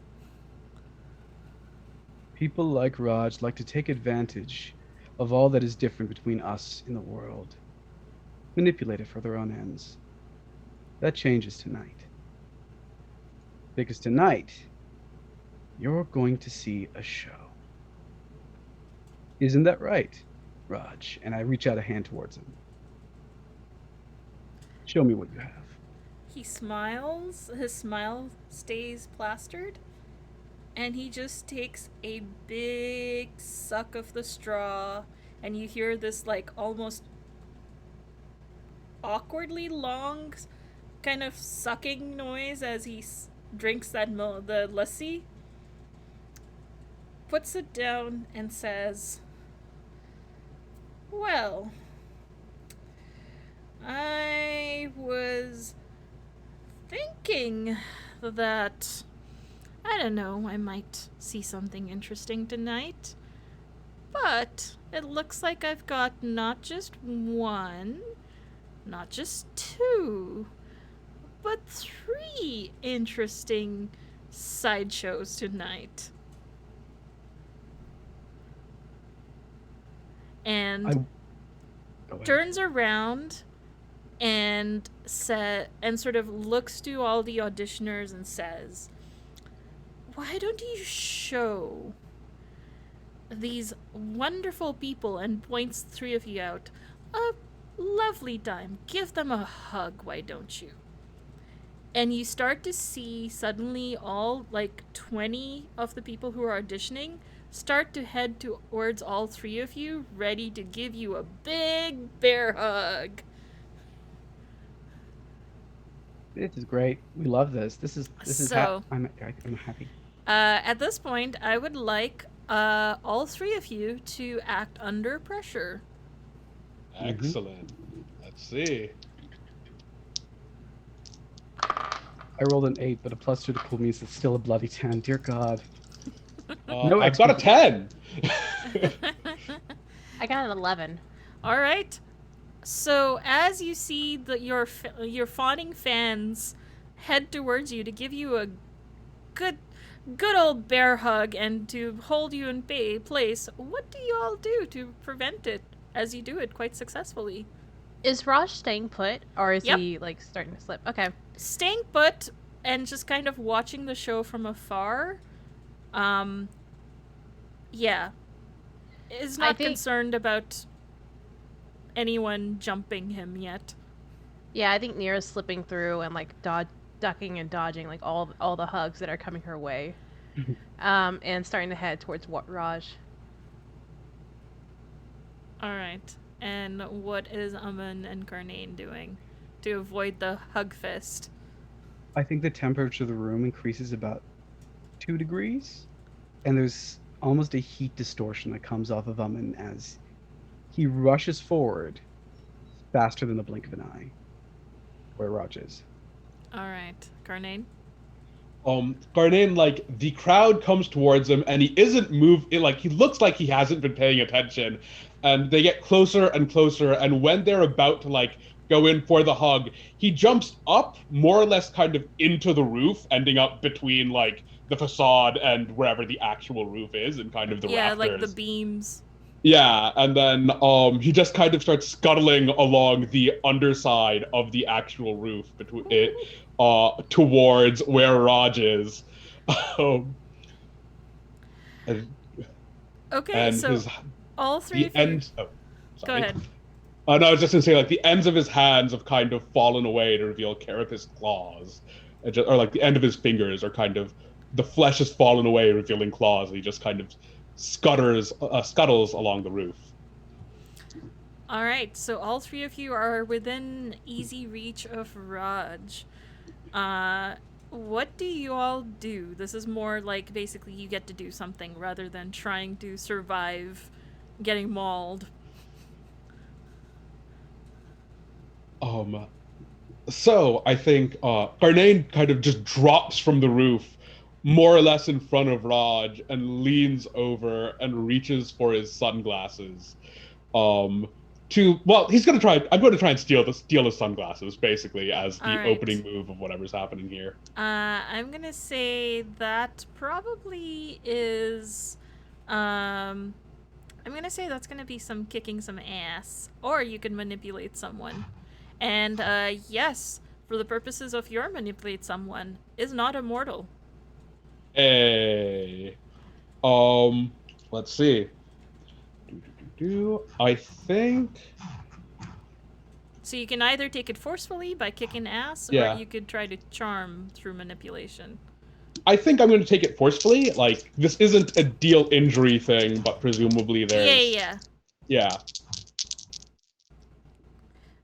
People like Raj like to take advantage of all that is different between us in the world, manipulate it for their own ends. That changes tonight. Because tonight, you're going to see a show. Isn't that right, Raj? And I reach out a hand towards him. Show me what you have. He smiles, his smile stays plastered, and he just takes a big suck of the straw, and you hear this, like, almost awkwardly long kind of sucking noise as he drinks the lassi, puts it down, and says, well, I was thinking that, I don't know, I might see something interesting tonight. But it looks like I've got not just one, not just two, but three interesting sideshows tonight. And turns around and sort of looks to all the auditioners and says, why don't you show these wonderful people, and points three of you out, a lovely time. Give them a hug, why don't you? And you start to see suddenly all, like, 20 of the people who are auditioning start to head towards all three of you, ready to give you a big bear hug. This is great. We love this. I'm happy. At this point, I would like all three of you to act under pressure. Excellent. Let's see. I rolled an 8, but a +2 to cool means it's still a bloody 10. Dear God. No, I've got a 10. I got an 11. All right. So as you see your fawning fans head towards you to give you a good old bear hug and to hold you in place, what do you all do to prevent it as you do it quite successfully? Is Raj staying put, or is he, like, starting to slip? Okay. Staying put and just kind of watching the show from afar. Yeah. Is not concerned about anyone jumping him yet. Yeah, I think Nira's slipping through and, like, ducking and dodging, like, all the hugs that are coming her way. And starting to head towards Raj. Alright. And what is Aman and Karnain doing to avoid the hug fist? I think the temperature of the room increases about 2 degrees, and there's almost a heat distortion that comes off of Aman as he rushes forward faster than the blink of an eye, where Raj is. Alright. Karnain? Karnain, like, the crowd comes towards him and he isn't moving, like, he looks like he hasn't been paying attention, and they get closer and closer, and when they're about to, like, go in for the hug, he jumps up more or less kind of into the roof, ending up between, like, the facade and wherever the actual roof is, and kind of the rafters. Yeah, like the beams. Yeah, and then he just kind of starts scuttling along the underside of the actual roof between it towards where Raj is. Okay, so all three of you... Go ahead. No, I was just gonna say, like, the ends of his hands have kind of fallen away to reveal carapace claws, or like the end of his fingers are kind of the flesh has fallen away, revealing claws. And he just kind of scuttles along the roof. All right, so all three of you are within easy reach of Raj. What do you all do? This is more like basically you get to do something rather than trying to survive getting mauled. So I think Garnain kind of just drops from the roof, more or less in front of Raj, and leans over and reaches for his sunglasses. He's gonna try. I'm going to try and steal his sunglasses, basically, as the Alright. opening move of whatever's happening here. I'm gonna say that probably is, I'm gonna say that's gonna be some kicking some ass, or you can manipulate someone. And, yes, for the purposes of your manipulate someone, is not immortal. Hey, let's see. I think. So you can either take it forcefully by kicking ass, Yeah. or you could try to charm through manipulation. I think I'm going to take it forcefully. Like, this isn't a deal injury thing, but presumably there's. Yeah.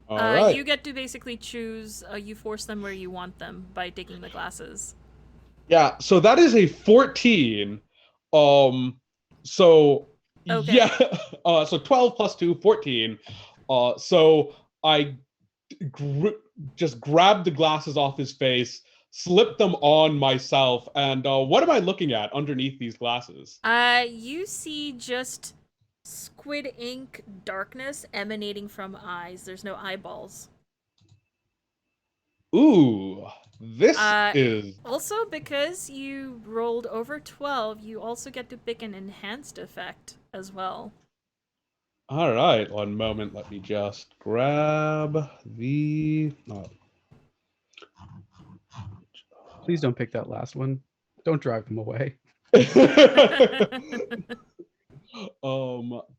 All right. You get to basically choose, you force them where you want them by taking the glasses. Yeah, so that is a 14. So Okay. yeah, so 12 plus 2, 14. So I just grabbed the glasses off his face, slipped them on myself, and what am I looking at underneath these glasses? You see just squid ink darkness emanating from eyes. There's no eyeballs. Ooh, this is Also, because you rolled over 12, you also get to pick an enhanced effect as well. all right. One moment, let me just grab the. Please don't pick that last one. Don't drive them away.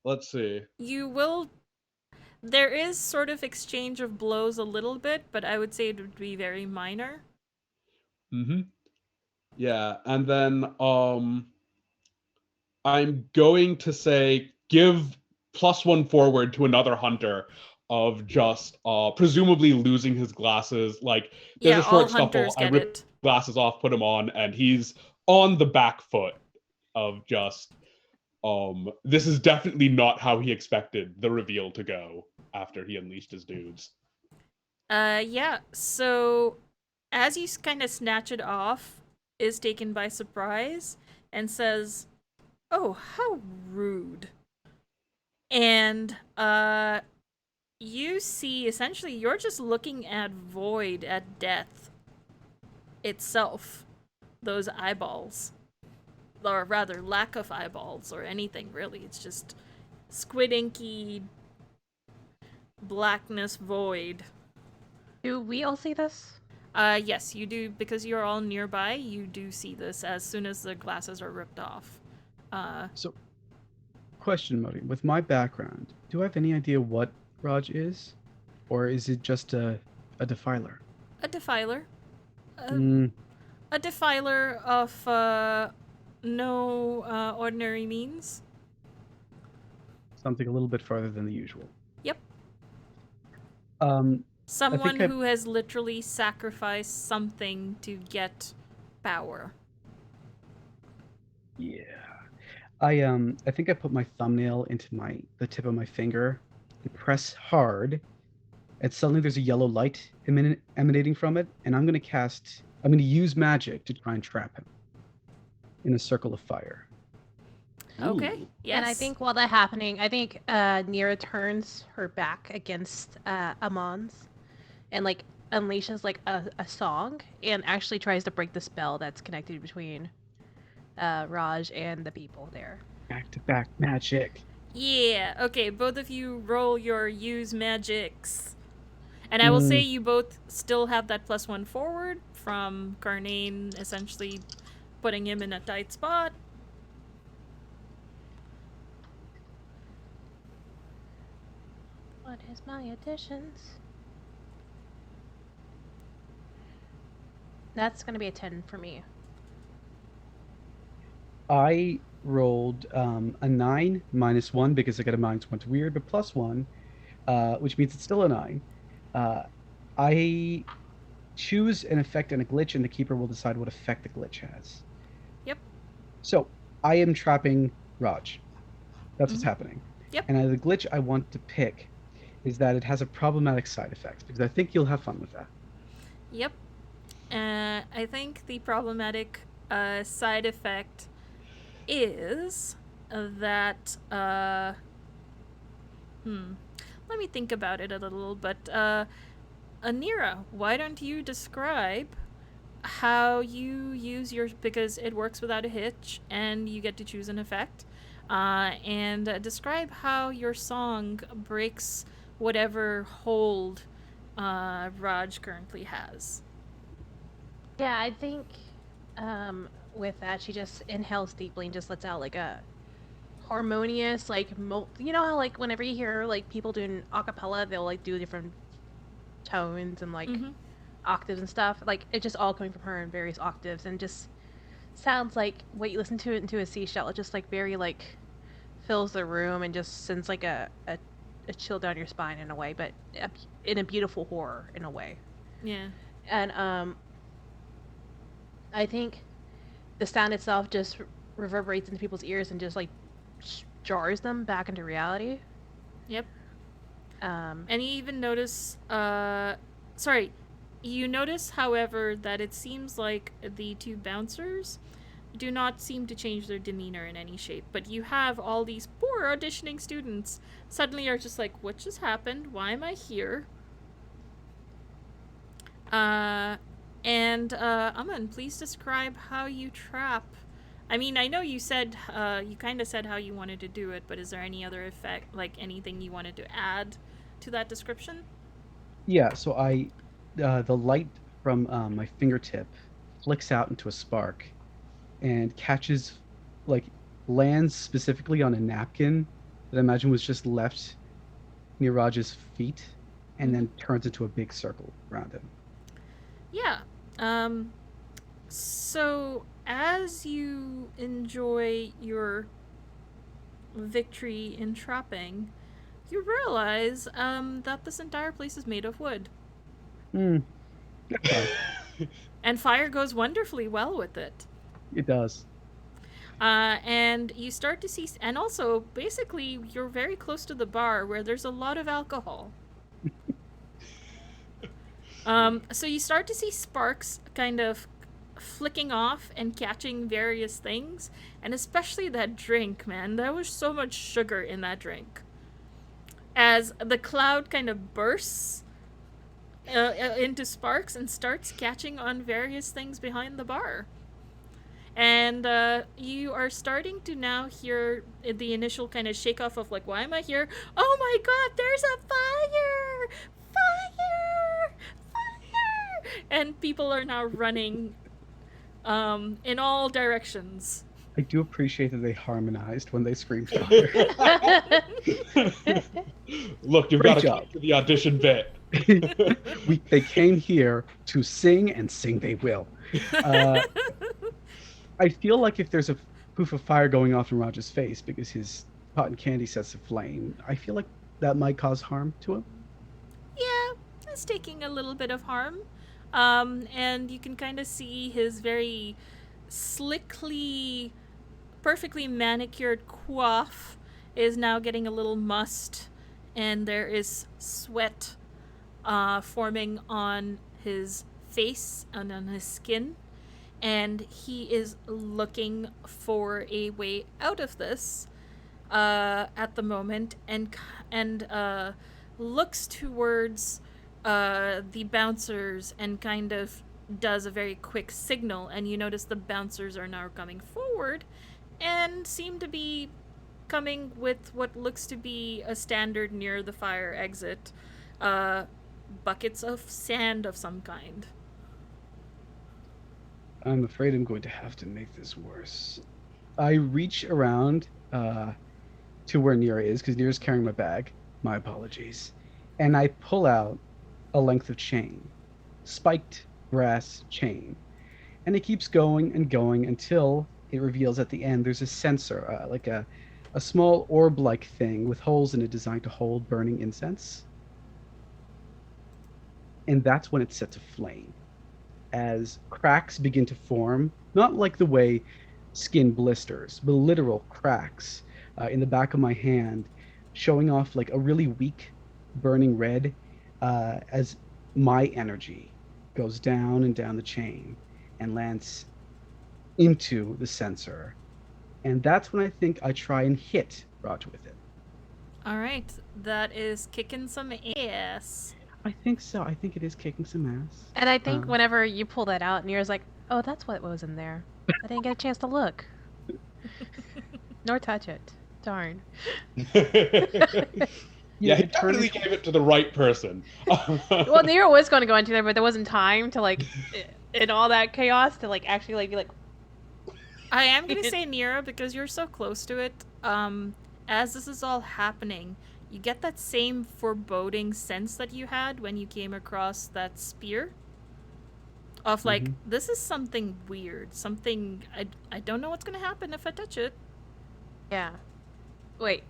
Let's see. You will. There is sort of exchange of blows a little bit, but I would say it would be very minor. Mm-hmm. Yeah, and then I'm going to say give +1 forward to another hunter of just presumably losing his glasses. Like, there's Yeah, a short all scuffle. hunters I get rip it. glasses off, put him on, and he's on the back foot of just this is definitely not how he expected the reveal to go after he unleashed his dudes. Yeah, so as you kind of snatch it off, is taken by surprise and says, "Oh, how rude." And you see essentially you're just looking at void, at death itself. Those eyeballs. Or rather lack of eyeballs or anything really. It's just squid inky blackness void. Do we all see this? Yes, you do, because you're all nearby, you do see this as soon as the glasses are ripped off. So, question, Mariam. With my background, do I have any idea what Raj is? Or is it just a defiler? A defiler. Mm, A defiler of, no, ordinary means. something a little bit farther than the usual. Yep. Um, Someone I- who has literally sacrificed something to get power. Yeah. I think I put my thumbnail into the tip of my finger and press hard, and suddenly there's a yellow light emanating from it, and I'm gonna use magic to try and trap him in a circle of fire. Okay. Ooh. Yes. And I think while that's happening, I think Nira turns her back against Amon's and like unleashes like a song and actually tries to break the spell that's connected between Raj and the people there. Back-to-back magic. Yeah, okay, both of you roll your use magics. And I will say you both still have that +1 forward from Garnain essentially putting him in a tight spot. What is my additions. That's gonna be a 10 for me. I rolled a 9 minus 1 because I got a minus 1 to weird, but plus 1, which means it's still a 9. I choose an effect and a glitch, and the keeper will decide what effect the glitch has. Yep. So I am trapping Raj. That's what's Mhm. happening. Yep. And the glitch I want to pick is that it has a problematic side effect, because I think you'll have fun with that. Yep. I think the problematic side effect is that. Let me think about it a little, but Anira, why don't you describe how you use your, because it works without a hitch and you get to choose an effect, and describe how your song breaks whatever hold Raj currently has. Yeah, I think with that, she just inhales deeply and just lets out like a harmonious, like, you know how, like, whenever you hear, like, people doing a cappella, they'll, like, do different tones and, like, octaves and stuff. Like, it's just all coming from her in various octaves and just sounds like what you listen to it into a seashell. It just, like, very, like, fills the room and just sends, like, a chill down your spine in a way, but in a beautiful horror in a way. Yeah. And I think the sound itself just reverberates into people's ears and just like jars them back into reality. Yep. And you even notice, sorry, you notice, however, that it seems like the two bouncers do not seem to change their demeanor in any shape, but you have all these poor auditioning students suddenly are just like, what just happened? Why am I here? Aman, please describe how you trap. I mean, I know you said, you kind of said how you wanted to do it, but is there any other effect, like anything you wanted to add to that description? Yeah, so the light from my fingertip flicks out into a spark and catches, like, lands specifically on a napkin that I imagine was just left near Raj's feet, and then turns into a big circle around him. Yeah. So as you enjoy your victory in trapping, you realize that this entire place is made of wood. Fine. And fire goes wonderfully well with it. It does. And you start to see, and also, basically, you're very close to the bar where there's a lot of alcohol. So you start to see sparks kind of flicking off and catching various things, and especially that drink, man. There was so much sugar in that drink. As the cloud kind of bursts into sparks and starts catching on various things behind the bar. And you are starting to now hear the initial kind of shake off of like, why am I here? Oh my god, there's a fire! Fire! Fire! And people are now running in all directions. I do appreciate that they harmonized when they screamed fire. Look, you've Great got to job. keep to the audition bit. They came here to sing, and sing they will. I feel like if there's a poof of fire going off in Raj's face because his cotton candy sets aflame, I feel like that might cause harm to him. Yeah, it's taking a little bit of harm. And you can kind of see his very slickly, perfectly manicured coif is now getting a little mussed, and there is sweat forming on his face and on his skin. And he is looking for a way out of this at the moment, and looks towards the bouncers and kind of does a very quick signal, and you notice the bouncers are now coming forward and seem to be coming with what looks to be a standard near the fire exit, buckets of sand of some kind. I'm afraid I'm going to have to make this worse. I reach around to where Nira is, because Nira's carrying my bag. My apologies. and I pull out a length of chain, spiked brass chain, and it keeps going and going until it reveals at the end there's a sensor, like a small orb-like thing with holes in it designed to hold burning incense. And that's when it's set to flame, as cracks begin to form, not like the way skin blisters, but literal cracks in the back of my hand, showing off like a really weak burning red as my energy goes down and down the chain and lands into the sensor. And that's when I think I try and hit Raj with it. All right, that is kicking some ass. I think so. I think it is kicking some ass. And I think Um, whenever you pull that out, Nira's like, oh, that's what was in there. I didn't get a chance to look. Nor touch it. Darn. Yeah, he it turned definitely into- gave it to the right person. Well, Nira was going to go into there, but there wasn't time to, like, in all that chaos, to, like, actually, like, be like, I am gonna say Nira because you're so close to it. As this is all happening, you get that same foreboding sense that you had when you came across that spear. Of like, this is something weird. Something I don't know what's gonna happen if I touch it. yeah. Wait.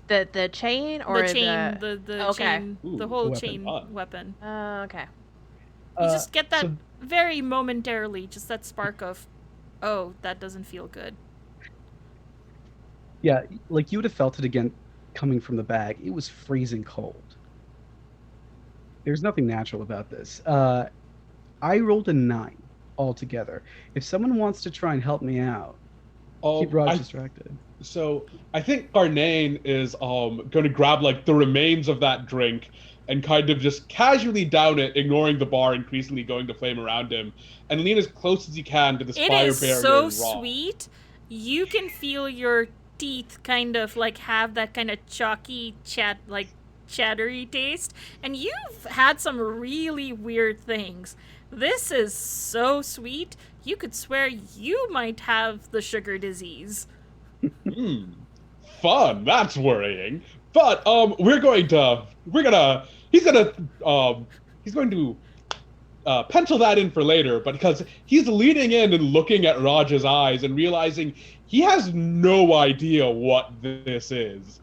The chain or the chain, the Okay. chain, Ooh, the whole weapon. chain Fun. weapon. Okay. You just get that so- very momentarily, just that spark of, oh, that doesn't feel good. Yeah, like you would have felt it again coming from the bag. It was freezing cold. There's nothing natural about this. I rolled a 9 altogether. If someone wants to try and help me out, keep Raj distracted. So I think Garnane is going to grab like the remains of that drink and kind of just casually down it, ignoring the bar increasingly going to flame around him, and lean as close as he can to this It fire is barrier. so raw. sweet. You can feel your teeth kind of like have that kind of chalky chattery taste, and you've had some really weird things. This is so sweet. You could swear you might have the sugar disease. Fun. That's worrying. But he's going to pencil that in for later. But because he's leaning in and looking at Raj's eyes and realizing he has no idea what this is,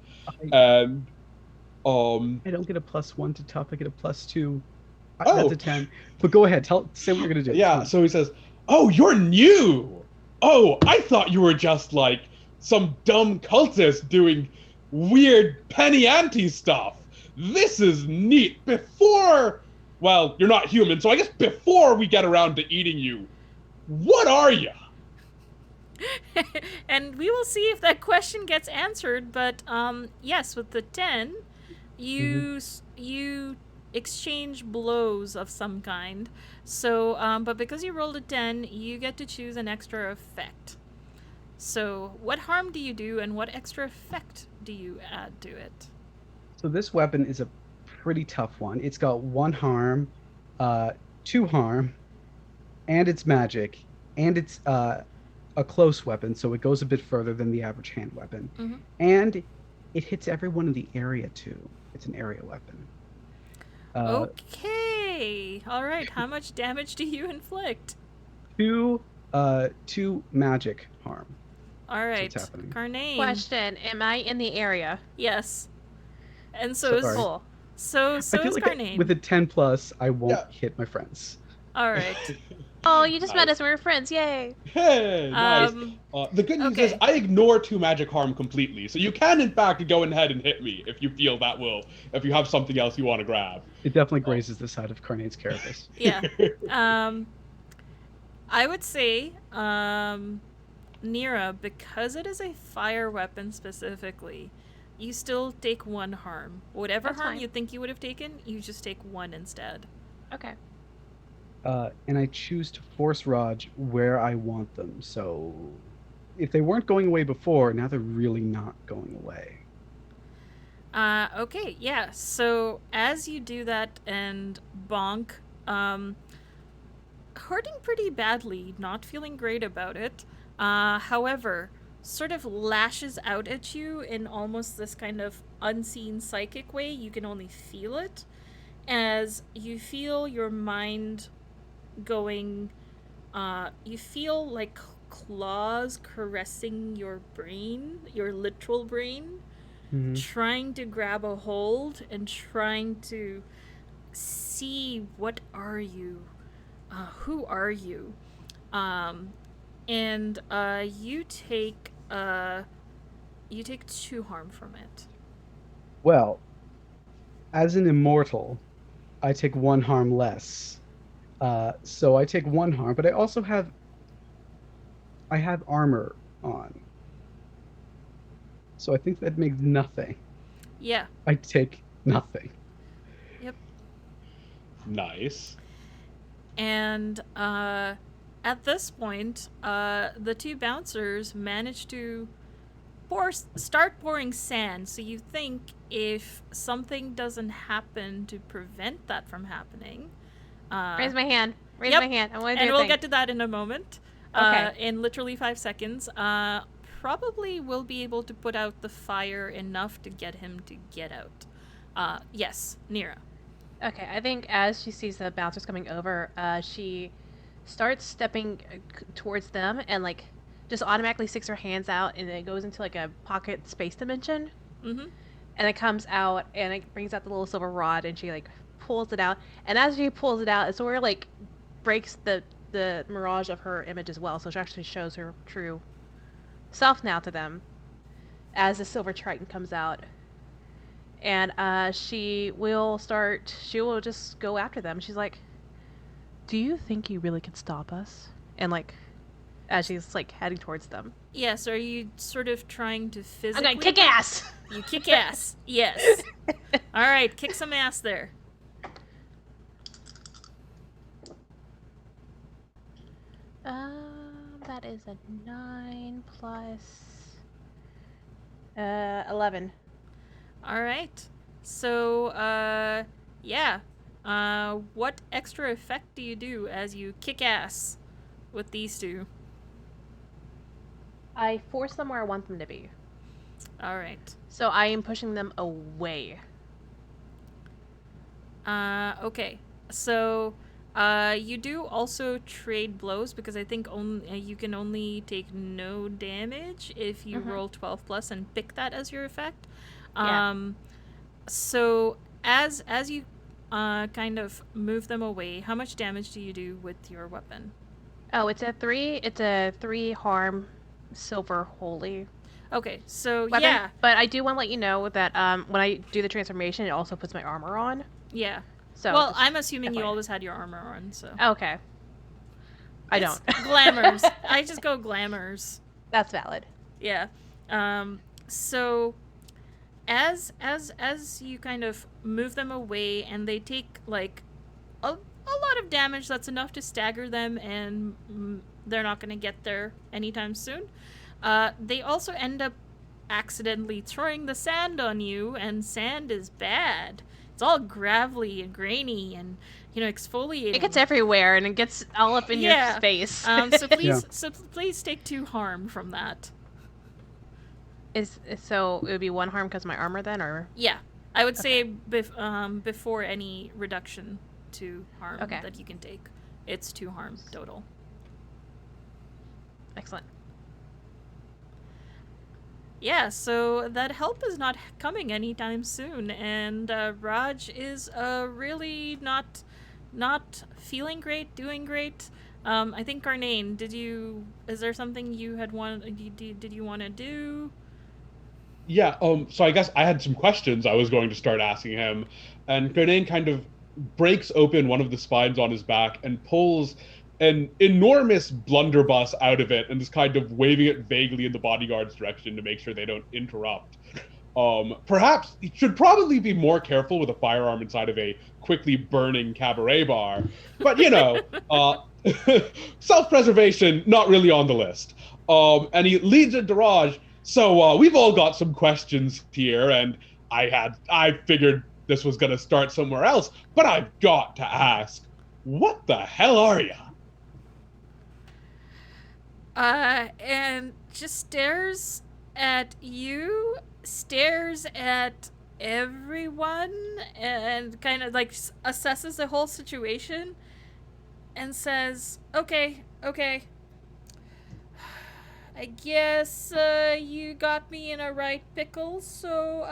and I don't get a +1 to tough. I get a +2. Oh. That's a 10. But go ahead. Say what you're gonna do. yeah. So he says, "Oh, you're new. Oh, I thought you were just like some dumb cultist doing weird penny ante stuff. This is neat. Well, you're not human, so I guess before we get around to eating you, what are you?" And we will see if that question gets answered, but yes, with the 10, you exchange blows of some kind. So but because you rolled a 10, you get to choose an extra effect. So what harm do you do, and what extra effect do you add to it? So this weapon is a pretty tough one. It's got 1 harm, 2 harm, and it's magic, and it's a close weapon, so it goes a bit further than the average hand weapon. And it hits everyone in the area too. It's an area weapon. Okay. All right. How much damage do you inflict? 2 magic harm. All right. what's happening. Carnane. Question: am I in the area? Yes. And so is Sorry. Cool. so I feel is like Carnane. with a 10 plus, I won't Yeah. hit my friends. All right. Oh, you just met Nice. us. We were friends. Yay! Hey, nice. Um, The good news okay. is I ignore 2 magic harm completely, so you can in fact go ahead and hit me if you feel that if you have something else you want to grab. It definitely grazes the side of Carnane's carapace. Yeah. I would say, Nira, because it is a fire weapon specifically, you still take 1 harm. Whatever That's harm fine. you think you would have taken, you just take 1 instead. Okay. And I choose to force Raj where I want them. So if they weren't going away before, now they're really not going away. Okay, yeah. So as you do that and bonk, hurting pretty badly, not feeling great about it. However, sort of lashes out at you in almost this kind of unseen psychic way. You can only feel it as you feel your mind going. You feel like claws caressing your brain, your literal brain, trying to grab a hold and trying to see what are you, who are you, and you take 2 harm from it. Well, as an immortal, I take 1 harm less. So I take 1 harm, but I have armor on. So I think that makes nothing. Yeah. I take nothing. Yep. Nice. And at this point, the 2 bouncers manage to start pouring sand. So you think if something doesn't happen to prevent that from happening, Raise my hand. Raise Yep. my hand. I want to do and a we'll thing. get to that in a moment. Okay. In literally 5 seconds. Probably will be able to put out the fire enough to get him to get out. Yes, Nira. Okay, I think as she sees the bouncers coming over, she starts stepping towards them and like just automatically sticks her hands out and it goes into like a pocket space dimension. Mm-hmm. And it comes out and it brings out the little silver rod and she like pulls it out. And as she pulls it out, it sort of like breaks the mirage of her image as well. So she actually shows her true self now to them as the silver triton comes out. And she will just go after them. She's like, do you think you really could stop us? And like, as she's like heading towards them. Yes, are you sort of trying to physically... I'm going, kick ass! You kick ass. Yes. All right, kick some ass there. That is a 9 plus 11. All right. So, yeah. What extra effect do you do as you kick ass with these 2? I force them where I want them to be. All right. So I am pushing them away. Okay. So, you do also trade blows because I think you can only take no damage if you roll 12 plus and pick that as your effect. Yeah. So as you kind of move them away, how much damage do you do with your weapon? Oh, it's a 3 harm silver holy Okay, so weapon. yeah. But I do want to let you know that when I do the transformation, it also puts my armor on. Yeah. So well, I'm assuming you FYI. always had your armor on, so. Okay. I It's don't. Glamours. I just go glamours. That's valid. Yeah. So as you kind of move them away and they take like a lot of damage that's enough to stagger them and they're not going to get there anytime soon. They also end up accidentally throwing the sand on you, and sand is bad. It's all gravelly and grainy and, exfoliating. It gets everywhere and it gets all up in your face. So please take 2 harm from that. So it would be 1 harm because of my armor then, or? Yeah, I would say before any reduction to harm that you can take, it's 2 harm total. Excellent. Yeah, so that help is not coming anytime soon, and Raj is really not feeling great, doing great. I think Carnane, is there something you had did you want to do? Yeah, so I guess I had some questions I was going to start asking him, and Grenane kind of breaks open one of the spines on his back and pulls an enormous blunderbuss out of it and is kind of waving it vaguely in the bodyguard's direction to make sure they don't interrupt. Perhaps he should probably be more careful with a firearm inside of a quickly burning cabaret bar, but self-preservation, not really on the list. And he leads into Raj. So we've all got some questions here, and I figured this was going to start somewhere else, but I've got to ask, what the hell are you? And just stares at you, stares at everyone and kind of like assesses the whole situation and says, okay, I guess you got me in a right pickle, so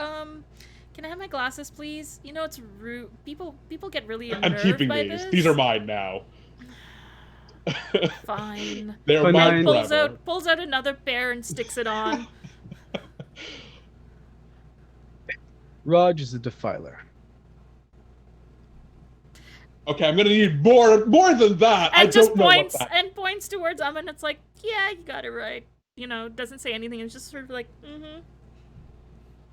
can I have my glasses, please? You know, it's rude. People get really I'm unnerved keeping by these. this. These are mine now. Fine. They're But mine nine- forever. Pulls out another pair and sticks it on. Raj is a defiler. Okay, I'm gonna need more than that. And I just don't know what points that. and points towards and it's like, yeah, you got it right. You know, doesn't say anything. It's just sort of like, mm-hmm.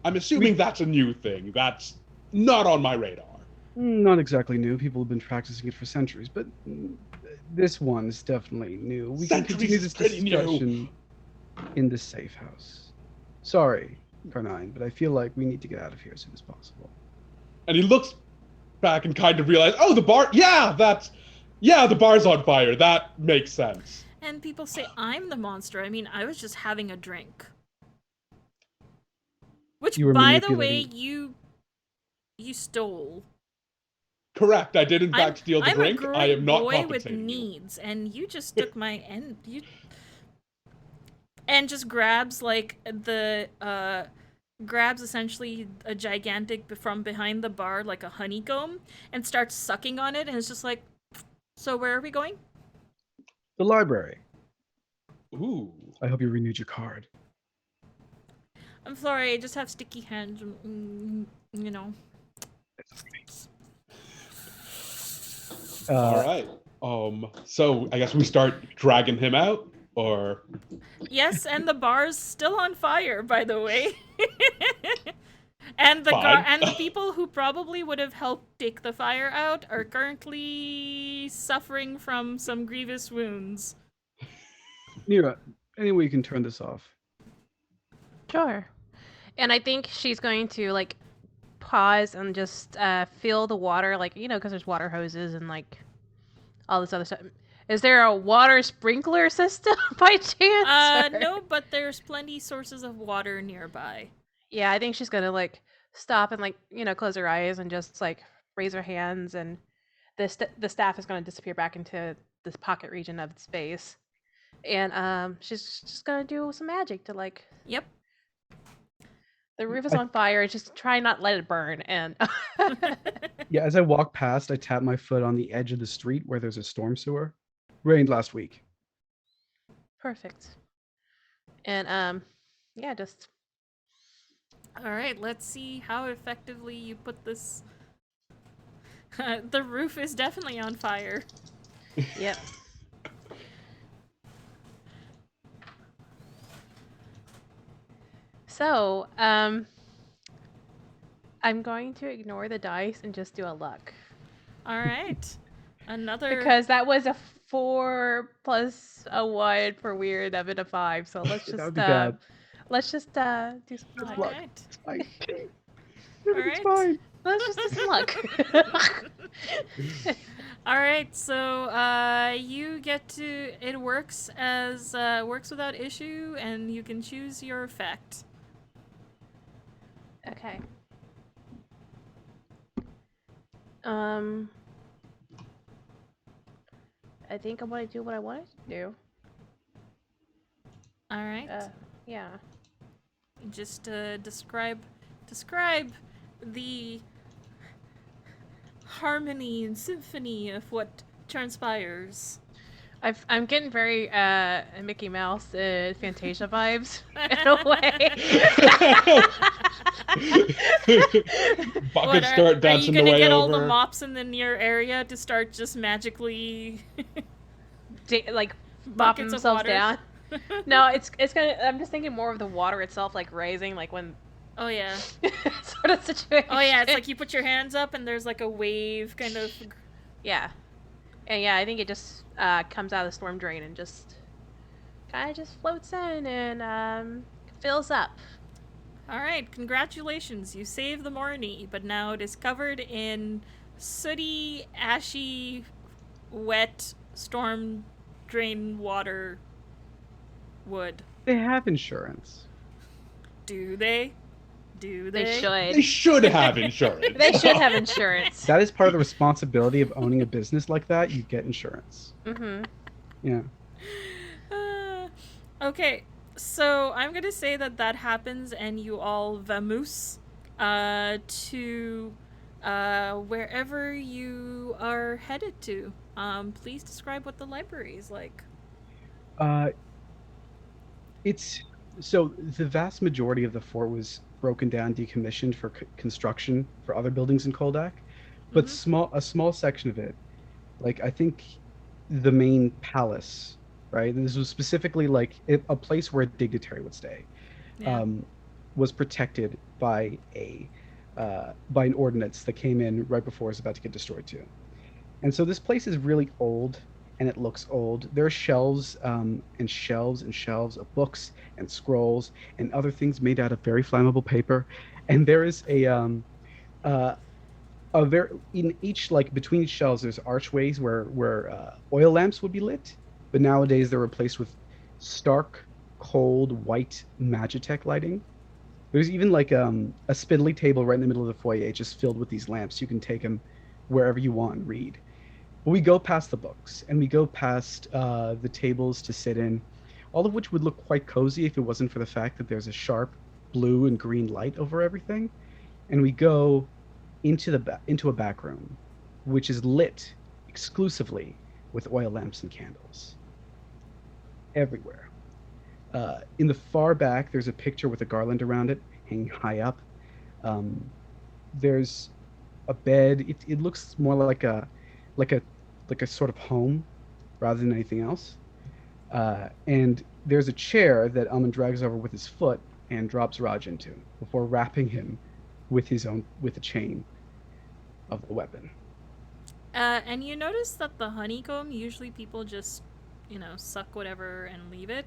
I'm assuming that's a new thing. That's not on my radar. Not exactly new. People have been practicing it for centuries, but this one's definitely new. We can continue Centuries this is pretty new. discussion in the safe house. Sorry, Kahaaniyaan, but I feel like we need to get out of here as soon as possible. And he looks back and kind of realizes, oh, the bar. Yeah, the bar's on fire. That makes sense. And people say I'm the monster. I mean, I was just having a drink. Which, You were by the way, manipulating- you stole. Correct. I did in fact steal the I'm drink. a great I am not boy with compensating you. needs, and you just took my end. You and just grabs like grabs essentially a gigantic from behind the bar like a honeycomb and starts sucking on it, and it's just like, so where are we going? The library. Ooh. I hope you renewed your card. I'm sorry, I just have sticky hands. You know. All right. So I guess we start dragging him out, or Yes, and the bar's still on fire, by the way. And Fine. and the people who probably would have helped take the fire out are currently suffering from some grievous wounds. Nira, any way you can turn this off? Sure. And I think she's going to like pause and just feel the water, like, you know, because there's water hoses and like all this other stuff. Is there a water sprinkler system by chance? or- No, but there's plenty sources of water nearby. Yeah, I think she's gonna like stop and like, you know, close her eyes and just like raise her hands, and the staff is gonna disappear back into this pocket region of space, and she's just gonna do some magic to like. Yep. The roof is on fire. Just try not let it burn, and Yeah, as I walk past, I tap my foot on the edge of the street where there's a storm sewer. Rained last week. perfect. And yeah, just All right, let's see how effectively you put this. The roof is definitely on fire. yep. So, I'm going to ignore the dice and just do a luck. All right. Another. Because that was a 4 plus a 1 for weird, that been a 5. So let's That just would be bad. let's just do some All luck. luck. right. Fine. All Everything's right. fine. Let's just do some luck. All right. So you get to. It works as works without issue, and you can choose your effect. Okay. I think I'm gonna do what I wanted to do. All right. Yeah. Just describe the harmony and symphony of what transpires. I'm getting very Mickey Mouse Fantasia vibes in a way. Buckets start dancing are you the gonna way get over. all the mops in the near area to start just magically Like bopping buckets of themselves water? down. No, it's gonna. I'm just thinking more of the water itself, like raising, like when Oh yeah. sort of situation. Oh yeah, it's like you put your hands up and there's like a wave kind of. Yeah, and yeah, I think it just comes out of the storm drain and just kind of just floats in and fills up. All right, congratulations. You saved the Morny, but now it is covered in sooty, ashy, wet storm drain water wood. They have insurance. Do they? Do They they? They should. should have insurance. They should have insurance. That is part of the responsibility of owning a business like that. You get insurance. Mm-hmm. Yeah. Okay, so I'm gonna say that happens, and you all vamoose to wherever you are headed to. Please describe what the library is like. Uh, it's so the vast majority of the fort was broken down, decommissioned for construction for other buildings in Koldak, but a small section of it, like I think the main palace, right? This was specifically like a place where a dignitary would stay, Yeah. was protected by an ordinance that came in right before it was about to get destroyed too. And so this place is really old, and it looks old. There are shelves and shelves and shelves of books and scrolls and other things made out of very flammable paper. And there is uh, a very in each like between each shelves there's archways where oil lamps would be lit, but nowadays they're replaced with stark, cold white Magitech lighting. There's even like a spindly table right in the middle of the foyer, just filled with these lamps. You can take them wherever you want and read. But we go past the books, and we go past the tables to sit in, all of which would look quite cozy if it wasn't for the fact that there's a sharp blue and green light over everything. And we go into into a back room, which is lit exclusively with oil lamps and candles everywhere. In the far back, there's a picture with a garland around it, hanging high up. Um, there's a bed. It looks more like a like a sort of home rather than anything else. And there's a chair that Amun drags over with his foot and drops Raj into before wrapping him with a chain of the weapon. And you notice that the honeycomb, usually people just, suck whatever and leave it.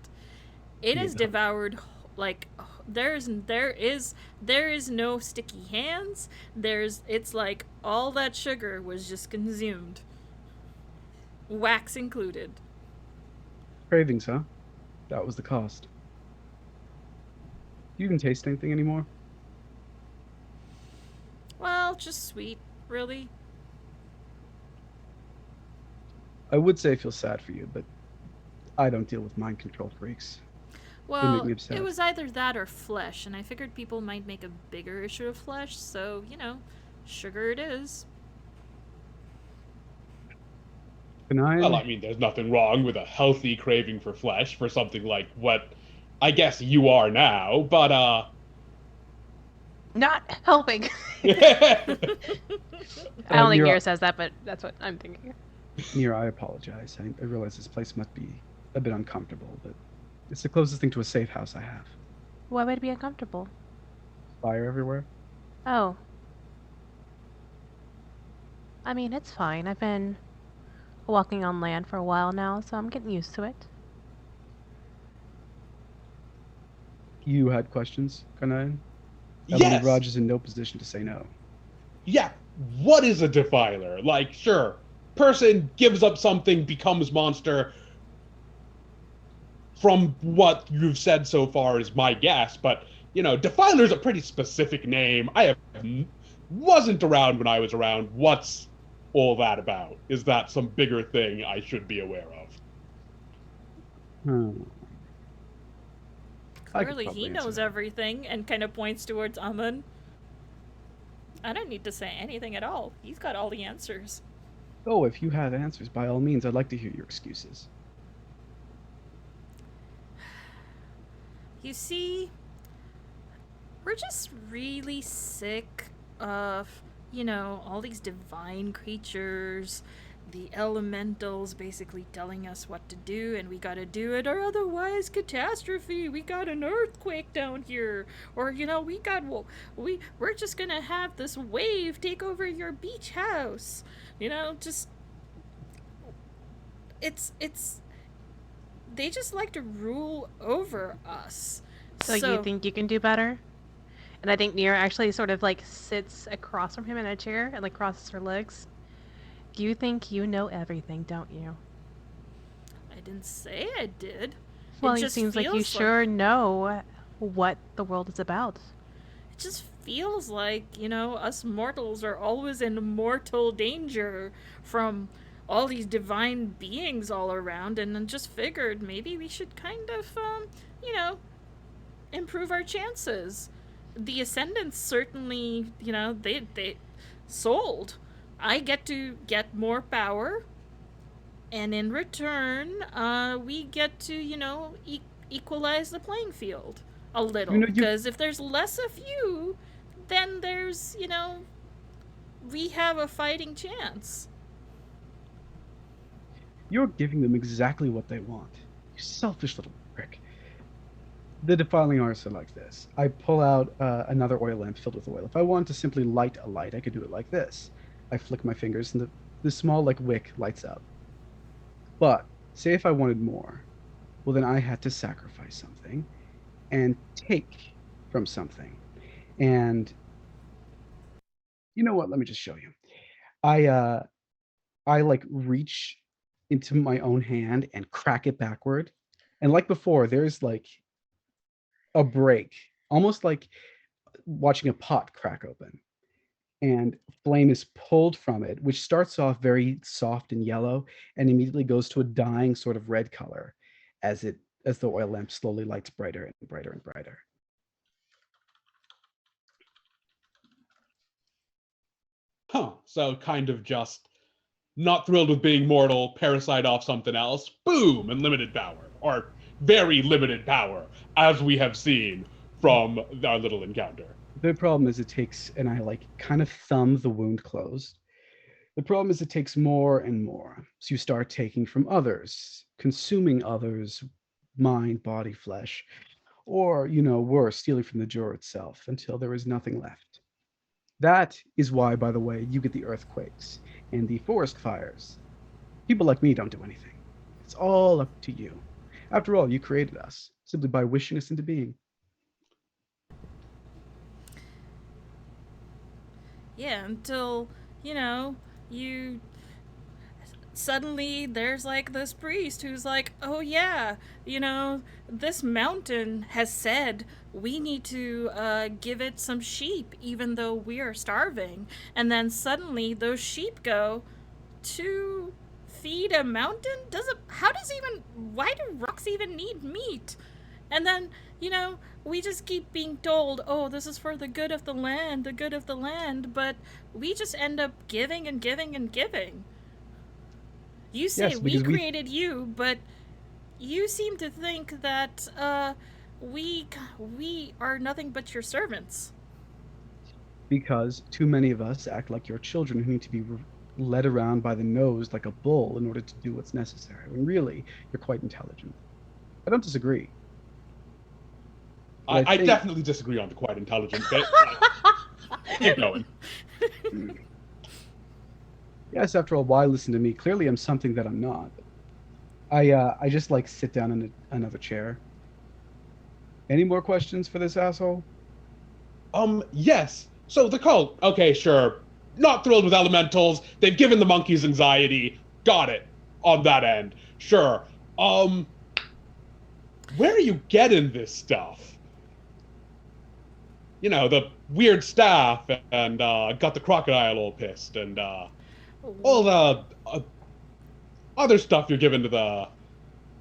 It is Yeah. devoured. Like there is no sticky hands. It's like all that sugar was just consumed, wax included. Cravings, huh? That was the cost. Do you even taste anything anymore? Well, just sweet, really. I would say I feel sad for you, but I don't deal with mind control freaks. Well, me upset. it was either that or flesh, and I figured people might make a bigger issue of flesh, so, sugar it is. Well, I mean, there's nothing wrong with a healthy craving for flesh for something like what I guess you are now, but Not helping. yeah, I don't think Nira- Nira says that, but that's what I'm thinking. Nira, I apologize. I realize this place must be a bit uncomfortable, but it's the closest thing to a safe house I have. Why would it be uncomfortable? Fire everywhere. Oh. I mean, it's fine. I've been walking on land for a while now, so I'm getting used to it. You had questions, Kahaaniyaan? I believe yes, Raj is in no position to say no. yeah. What is a defiler? Like, sure, person gives up something, becomes monster. From what you've said so far is my guess, but defiler's a pretty specific name. Wasn't around when I was around. What's all that about? Is that some bigger thing I should be aware of? I could Clearly, he probably answer knows that. everything and kind of points towards Amun. I don't need to say anything at all. He's got all the answers. Oh, if you have answers, by all means, I'd like to hear your excuses. You see, we're just really sick of, all these divine creatures, the elementals basically telling us what to do, and we gotta do it, or otherwise catastrophe. We got an earthquake down here, or we're just gonna have this wave take over your beach house. Just it's they just like to rule over us. So you think you can do better? And I think Nira actually sort of sits across from him in a chair and crosses her legs. You think you know everything, don't you? I didn't say I did. Well, It it just seems like you feels sure know what the world is about. It just feels like, us mortals are always in mortal danger from all these divine beings all around, and then just figured maybe we should kind of, you know, improve our chances. The Ascendants certainly, they sold. I get to get more power, and in return, we get to, equalize the playing field a You little. know, you Because if there's less of you, then there's, we have a fighting chance. you're giving them exactly what they want. You selfish little prick. The defiling arts are like this. I pull out another oil lamp filled with oil. If I wanted to simply light a light, I could do it like this. I flick my fingers and the small like wick lights up. But say if I wanted more, well then I had to sacrifice something and take from something. And you know what? Let me just show you. I like reach into my own hand and crack it backward. And like before, there's like a break, almost like watching a pot crack open. And flame is pulled from it, which starts off very soft and yellow and immediately goes to a dying sort of red color as the oil lamp slowly lights brighter and brighter and brighter. Huh. So kind of just not thrilled with being mortal, parasite off something else, boom, unlimited power. Or very limited power, as we have seen from our little encounter. The problem is it takes, and I like kind of thumb the wound closed. The problem is it takes more and more. So you start taking from others, consuming others' mind, body, flesh, or, worse, stealing from the jar itself until there is nothing left. That is why, by the way, you get the earthquakes and the forest fires. People like me don't do anything. It's all up to you. After all, you created us simply by wishing us into being. Yeah, until, you suddenly there's like this priest who's like, oh yeah, this mountain has said we need to give it some sheep even though we are starving. And then suddenly those sheep go to feed a mountain? Why do rocks even need meat? And then, we just keep being told, oh, this is for the good of the good of the land, but we just end up giving and giving and giving. You say Yes, we because we created you, but you seem to think that we are nothing but your servants. because too many of us act like your children who need to be led around by the nose like a bull in order to do what's necessary, when really you're quite intelligent. I don't disagree. But I think, definitely disagree on the quite intelligent bit. Keep going. yes, after all, why listen to me? Clearly I'm something that I'm not. I just like sit down in another chair. Any more questions for this asshole? Yes. So the cult, okay, sure. Not thrilled with elementals. They've given the monkeys anxiety. Got it. On that end. Sure. Where are you getting this stuff? The weird staff and got the crocodile all pissed and all the other stuff you're giving to the,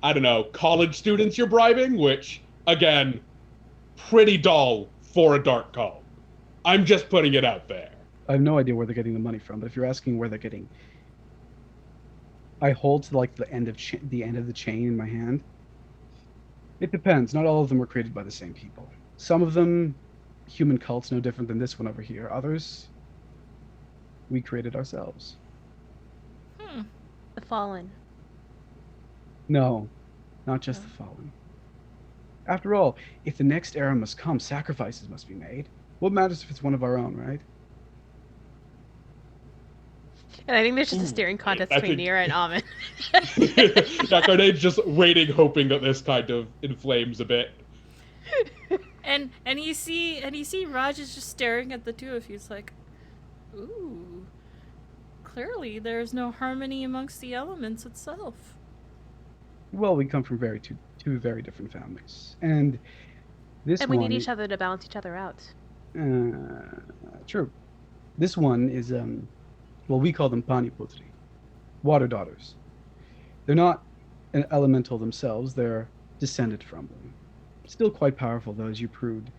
I don't know, college students you're bribing, which, again, pretty dull for a dark cult. I'm just putting it out there. I have no idea where they're getting the money from, but if you're asking where they're getting, I hold to like the end of the chain in my hand. It depends. Not all of them were created by the same people. Some of them, human cults, no different than this one over here. Others, we created ourselves. The Fallen. No, not just the fallen. After all, if the next era must come, sacrifices must be made. What matters if it's one of our own, right? And I think there's just a staring contest between Nira and Amin. Carnade's just waiting, hoping that this kind of inflames a bit. And you see Raj is just staring at the two of you. It's like, ooh, clearly there's no harmony amongst the elements itself. Well, we come from two very different families, and this And we one, need each other to balance each other out. True. This one is, well, we call them Paniputri, water daughters. They're not an elemental themselves, they're descended from them. Still quite powerful, though, as you proved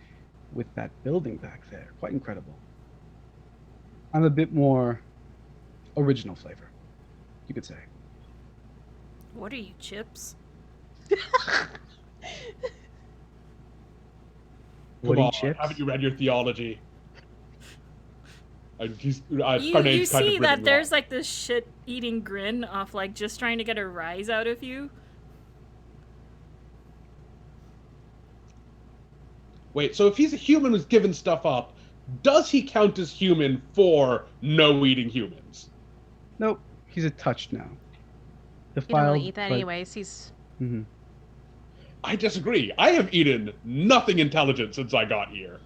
with that building back there. Quite incredible. I'm a bit more original flavor, you could say. What are you, chips? What Come are you, on, chips? haven't you read your theology? You Carnane's kind see of that ribbing there's off. like this shit-eating grin off like just trying to get a rise out of you. Wait, so if he's a human who's given stuff up, does he count as human for no eating humans? Nope, he's a touch now. You don't want Defiled, to eat that but anyways. He's mhm. I disagree. I have eaten nothing intelligent since I got here.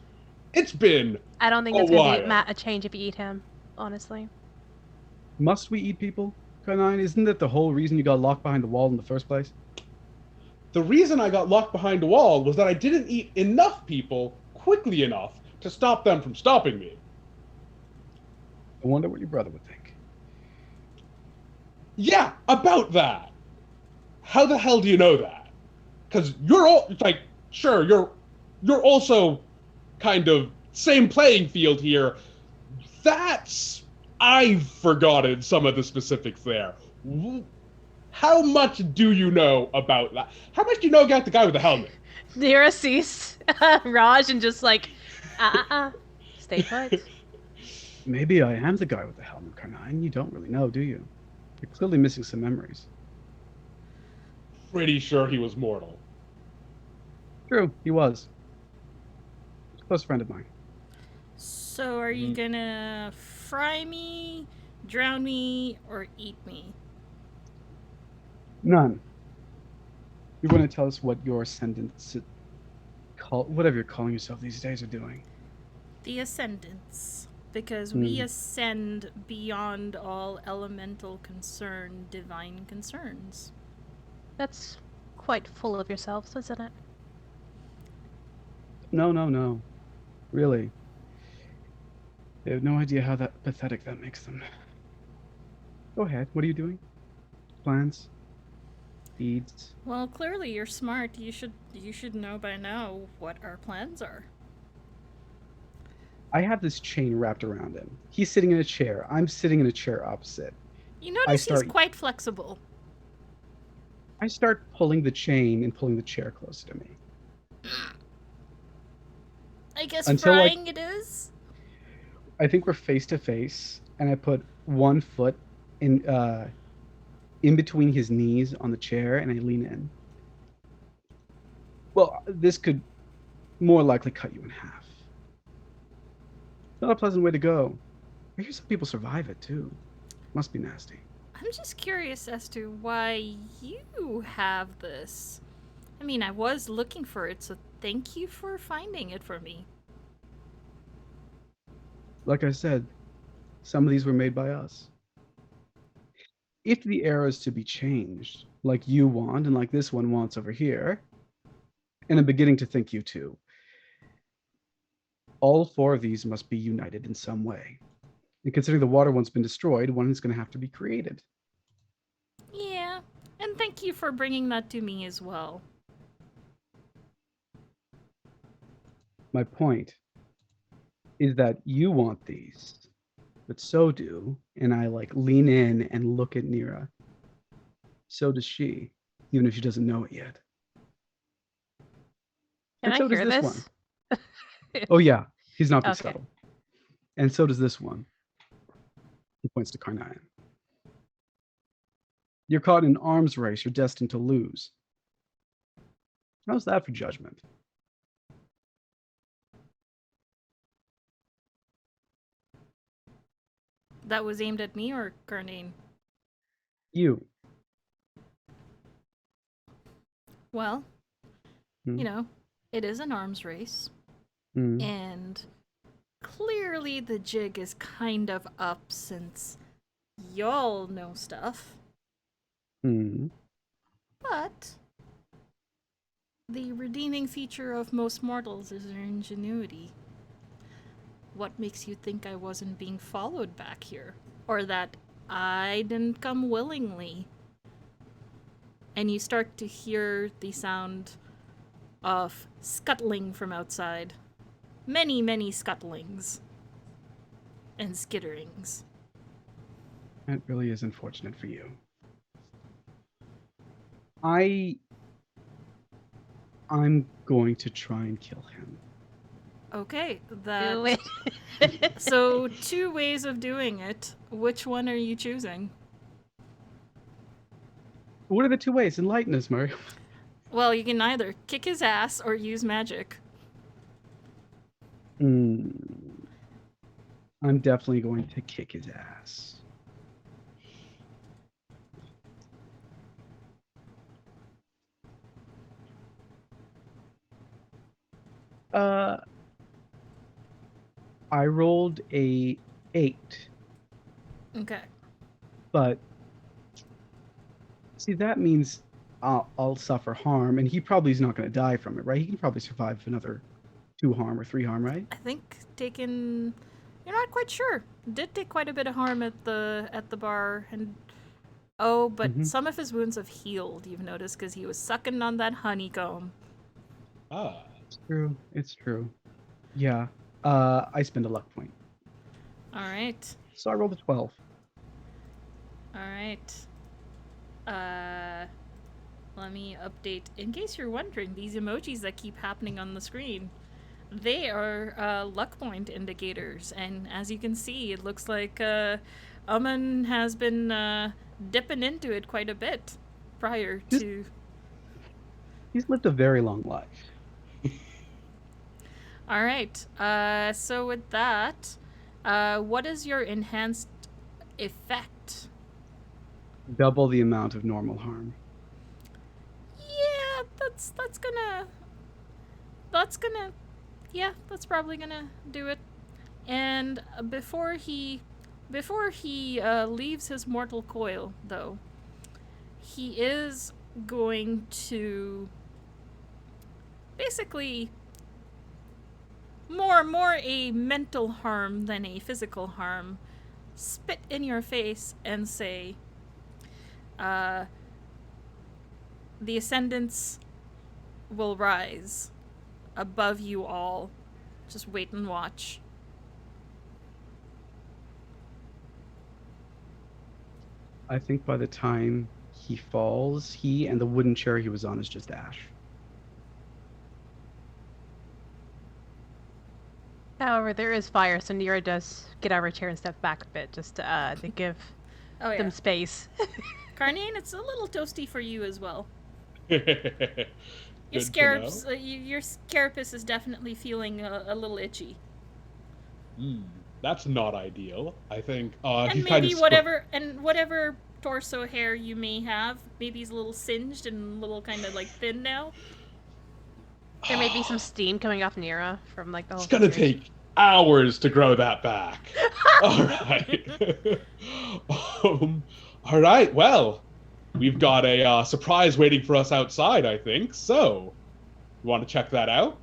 It's been I don't think a that's going to while. be a change if you eat him, honestly. Must we eat people, Kahaaniyaan? Isn't that the whole reason you got locked behind the wall in the first place? The reason I got locked behind a wall was that I didn't eat enough people quickly enough to stop them from stopping me. I wonder what your brother would think. Yeah, about that. How the hell do you know that? Because you're all like, sure, you're also kind of same playing field here. That's I've forgotten some of the specifics there. How much do you know about that? How much do you know about the guy with the helmet? Nira sees Raj and just like, stay put. Maybe I am the guy with the helmet, Kahaaniyaan. You don't really know, do you? You're clearly missing some memories. Pretty sure he was mortal. True, he was. A close friend of mine. So are you gonna fry me, drown me, or eat me? None. You're going to tell us what your ascendants, whatever you're calling yourself these days, are doing. The Ascendants. Because Hmm. we ascend beyond all elemental concern, divine concerns. That's quite full of yourselves, isn't it? No. Really. They have no idea how pathetic that makes them. Go ahead. What are you doing? Plans? Deeds? Well, clearly you're smart. You should know by now what our plans are. I have this chain wrapped around him. He's sitting in a chair. I'm sitting in a chair opposite. You notice he's quite flexible. I start pulling the chain and pulling the chair closer to me. I guess Until, frying it is? I think we're face to face, and I put one foot in between his knees on the chair, and I lean in. Well, this could more likely cut you in half. Not a pleasant way to go. I hear some people survive it too. Must be nasty. I'm just curious as to why you have this. I mean, I was looking for it, so thank you for finding it for me. Like I said, some of these were made by us. If the era is to be changed, like you want and like this one wants over here, and I'm beginning to think you too, all four of these must be united in some way. And considering the water one's been destroyed, one is going to have to be created. Yeah, and thank you for bringing that to me as well. My point is that you want these, but so do, and I like lean in and look at Nira. So does she, even if she doesn't know it yet. Can And I so does hear this this? one. Oh yeah, he's not been Okay. settled. And so does this one. He points to Kahaaniyaan. You're caught in an arms race. You're destined to lose. How's that for judgment? That was aimed at me or Garnane? You. Well, you know, it is an arms race. And clearly the jig is kind of up since y'all know stuff. But the redeeming feature of most mortals is their ingenuity. what makes you think I wasn't being followed back here? Or that I didn't come willingly? And you start to hear the sound of scuttling from outside. Many, many scuttlings. And skitterings. That really is unfortunate for you. I'm going to try and kill him. Okay, Do it. So, 2 ways of doing it. Which one are you choosing? What are the 2 ways? Enlighten us, Mariam. Well, you can either kick his ass or use magic. I'm definitely going to kick his ass. I rolled a 8. Okay. But see, that means I'll suffer harm, and he probably is not going to die from it, right? He can probably survive another 2 harm or 3 harm, right? I think taken. You're not quite sure. Did take quite a bit of harm at the bar, and but some of his wounds have healed. You've noticed because he was sucking on that honeycomb. Ah. It's true. It's true. Yeah. I spend a luck point. All right. So I rolled a 12. All right. Let me update. In case you're wondering, these emojis that keep happening on the screen, they are luck point indicators. And as you can see, it looks like Aman has been dipping into it quite a bit prior to... He's lived a very long life. All right. So with that, what is your enhanced effect? Double the amount of normal harm. Yeah, that's probably gonna do it. And before he leaves his mortal coil, though, he is going to basically more a mental harm than a physical harm, spit in your face and say, the ascendants will rise above you all. Just wait and watch. I think by the time he falls, he and the wooden chair he was on is just ash. However, there is fire, so Nira does get out of her chair and step back a bit just to give them space. Kahaaniyaan, it's a little toasty for you as well. Your your scarapace is definitely feeling a little itchy. That's not ideal. I think. And maybe whatever torso hair you may have, maybe he's a little singed and a little kind of like thin now. There may be some steam coming off Nira from like the whole. It's gonna take hours to grow that back. All right. All right. Well, we've got a surprise waiting for us outside, I think. So, you want to check that out?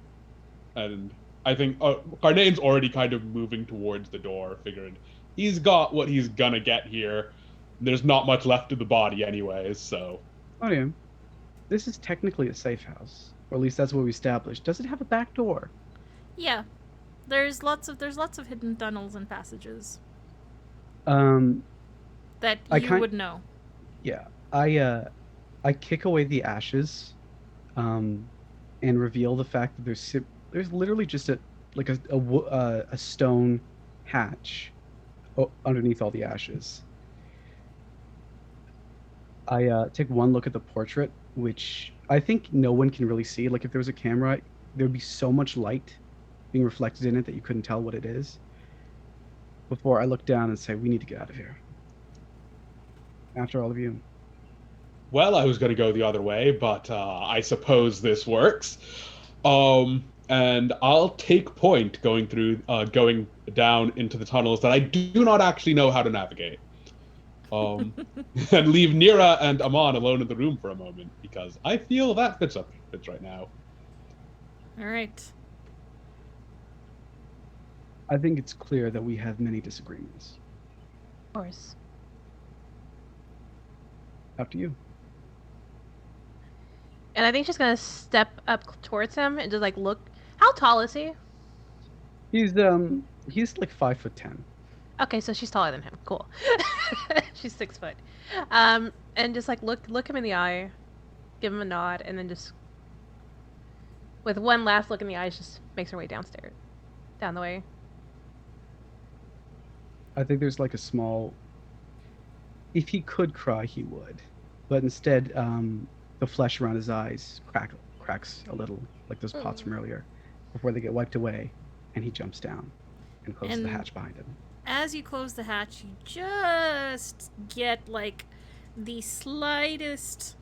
And I think Kahaaniyaan's already kind of moving towards the door, figuring he's got what he's gonna get here. There's not much left of the body anyways, so. Mariam, this is technically a safe house. Or at least that's what we established. Does it have a back door? Yeah. There's lots of hidden tunnels and passages. That you would know. Yeah. I kick away the ashes, and reveal the fact that there's literally just a stone hatch underneath all the ashes. I take one look at the portrait, which I think no one can really see. Like if there was a camera, there'd be so much light being reflected in it that you couldn't tell what it is. Before I look down and say, we need to get out of here. After all of you. Well, I was going to go the other way, but I suppose this works. And I'll take point going down into the tunnels that I do not actually know how to navigate. And leave Nira and Aman alone in the room for a moment, because I feel that fits right now. All right. I think it's clear that we have many disagreements. Of course. Up to you. And I think she's gonna step up towards him and just like look. How tall is he? He's like 5'10". Okay, so she's taller than him. Cool. She's 6 foot. And just like look him in the eye, give him a nod, and then just with one last look in the eyes, just makes her way downstairs, down the way. I think there's like a small. If he could cry, he would, but instead, the flesh around his eyes cracks a little, like those pots from earlier, before they get wiped away, and he jumps down and closes the hatch behind him. As you close the hatch, you just get like the slightest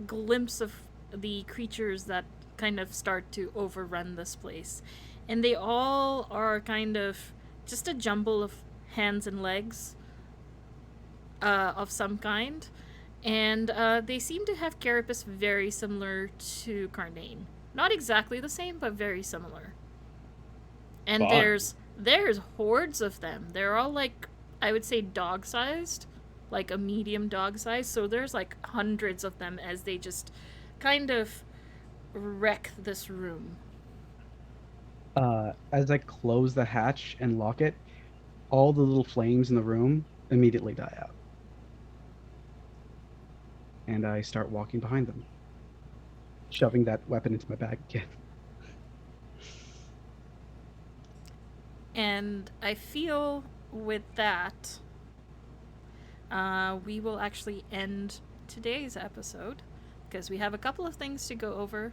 glimpse of the creatures that kind of start to overrun this place. And they all are kind of just a jumble of hands and legs of some kind. And they seem to have carapace very similar to Carnane. Not exactly the same, but very similar. And Fun. there's hordes of them. They're all like, I would say dog-sized, like a medium dog size. So there's like hundreds of them as they just kind of wreck this room. As I close the hatch and lock it, all the little flames in the room immediately die out. And I start walking behind them, shoving that weapon into my bag again. And I feel with that, we will actually end today's episode because we have a couple of things to go over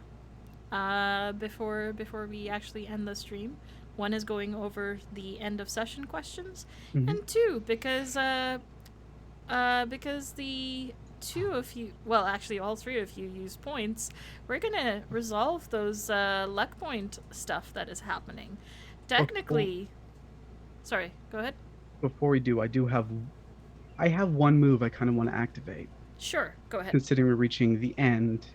before we actually end the stream. One is going over the end of session questions, and two, because the two of you, well, actually all three of you use points, we're gonna resolve those luck point stuff that is happening. Technically, sorry, go ahead. Before we do, I have one move I kind of want to activate. Sure, go ahead. Considering we're reaching the end.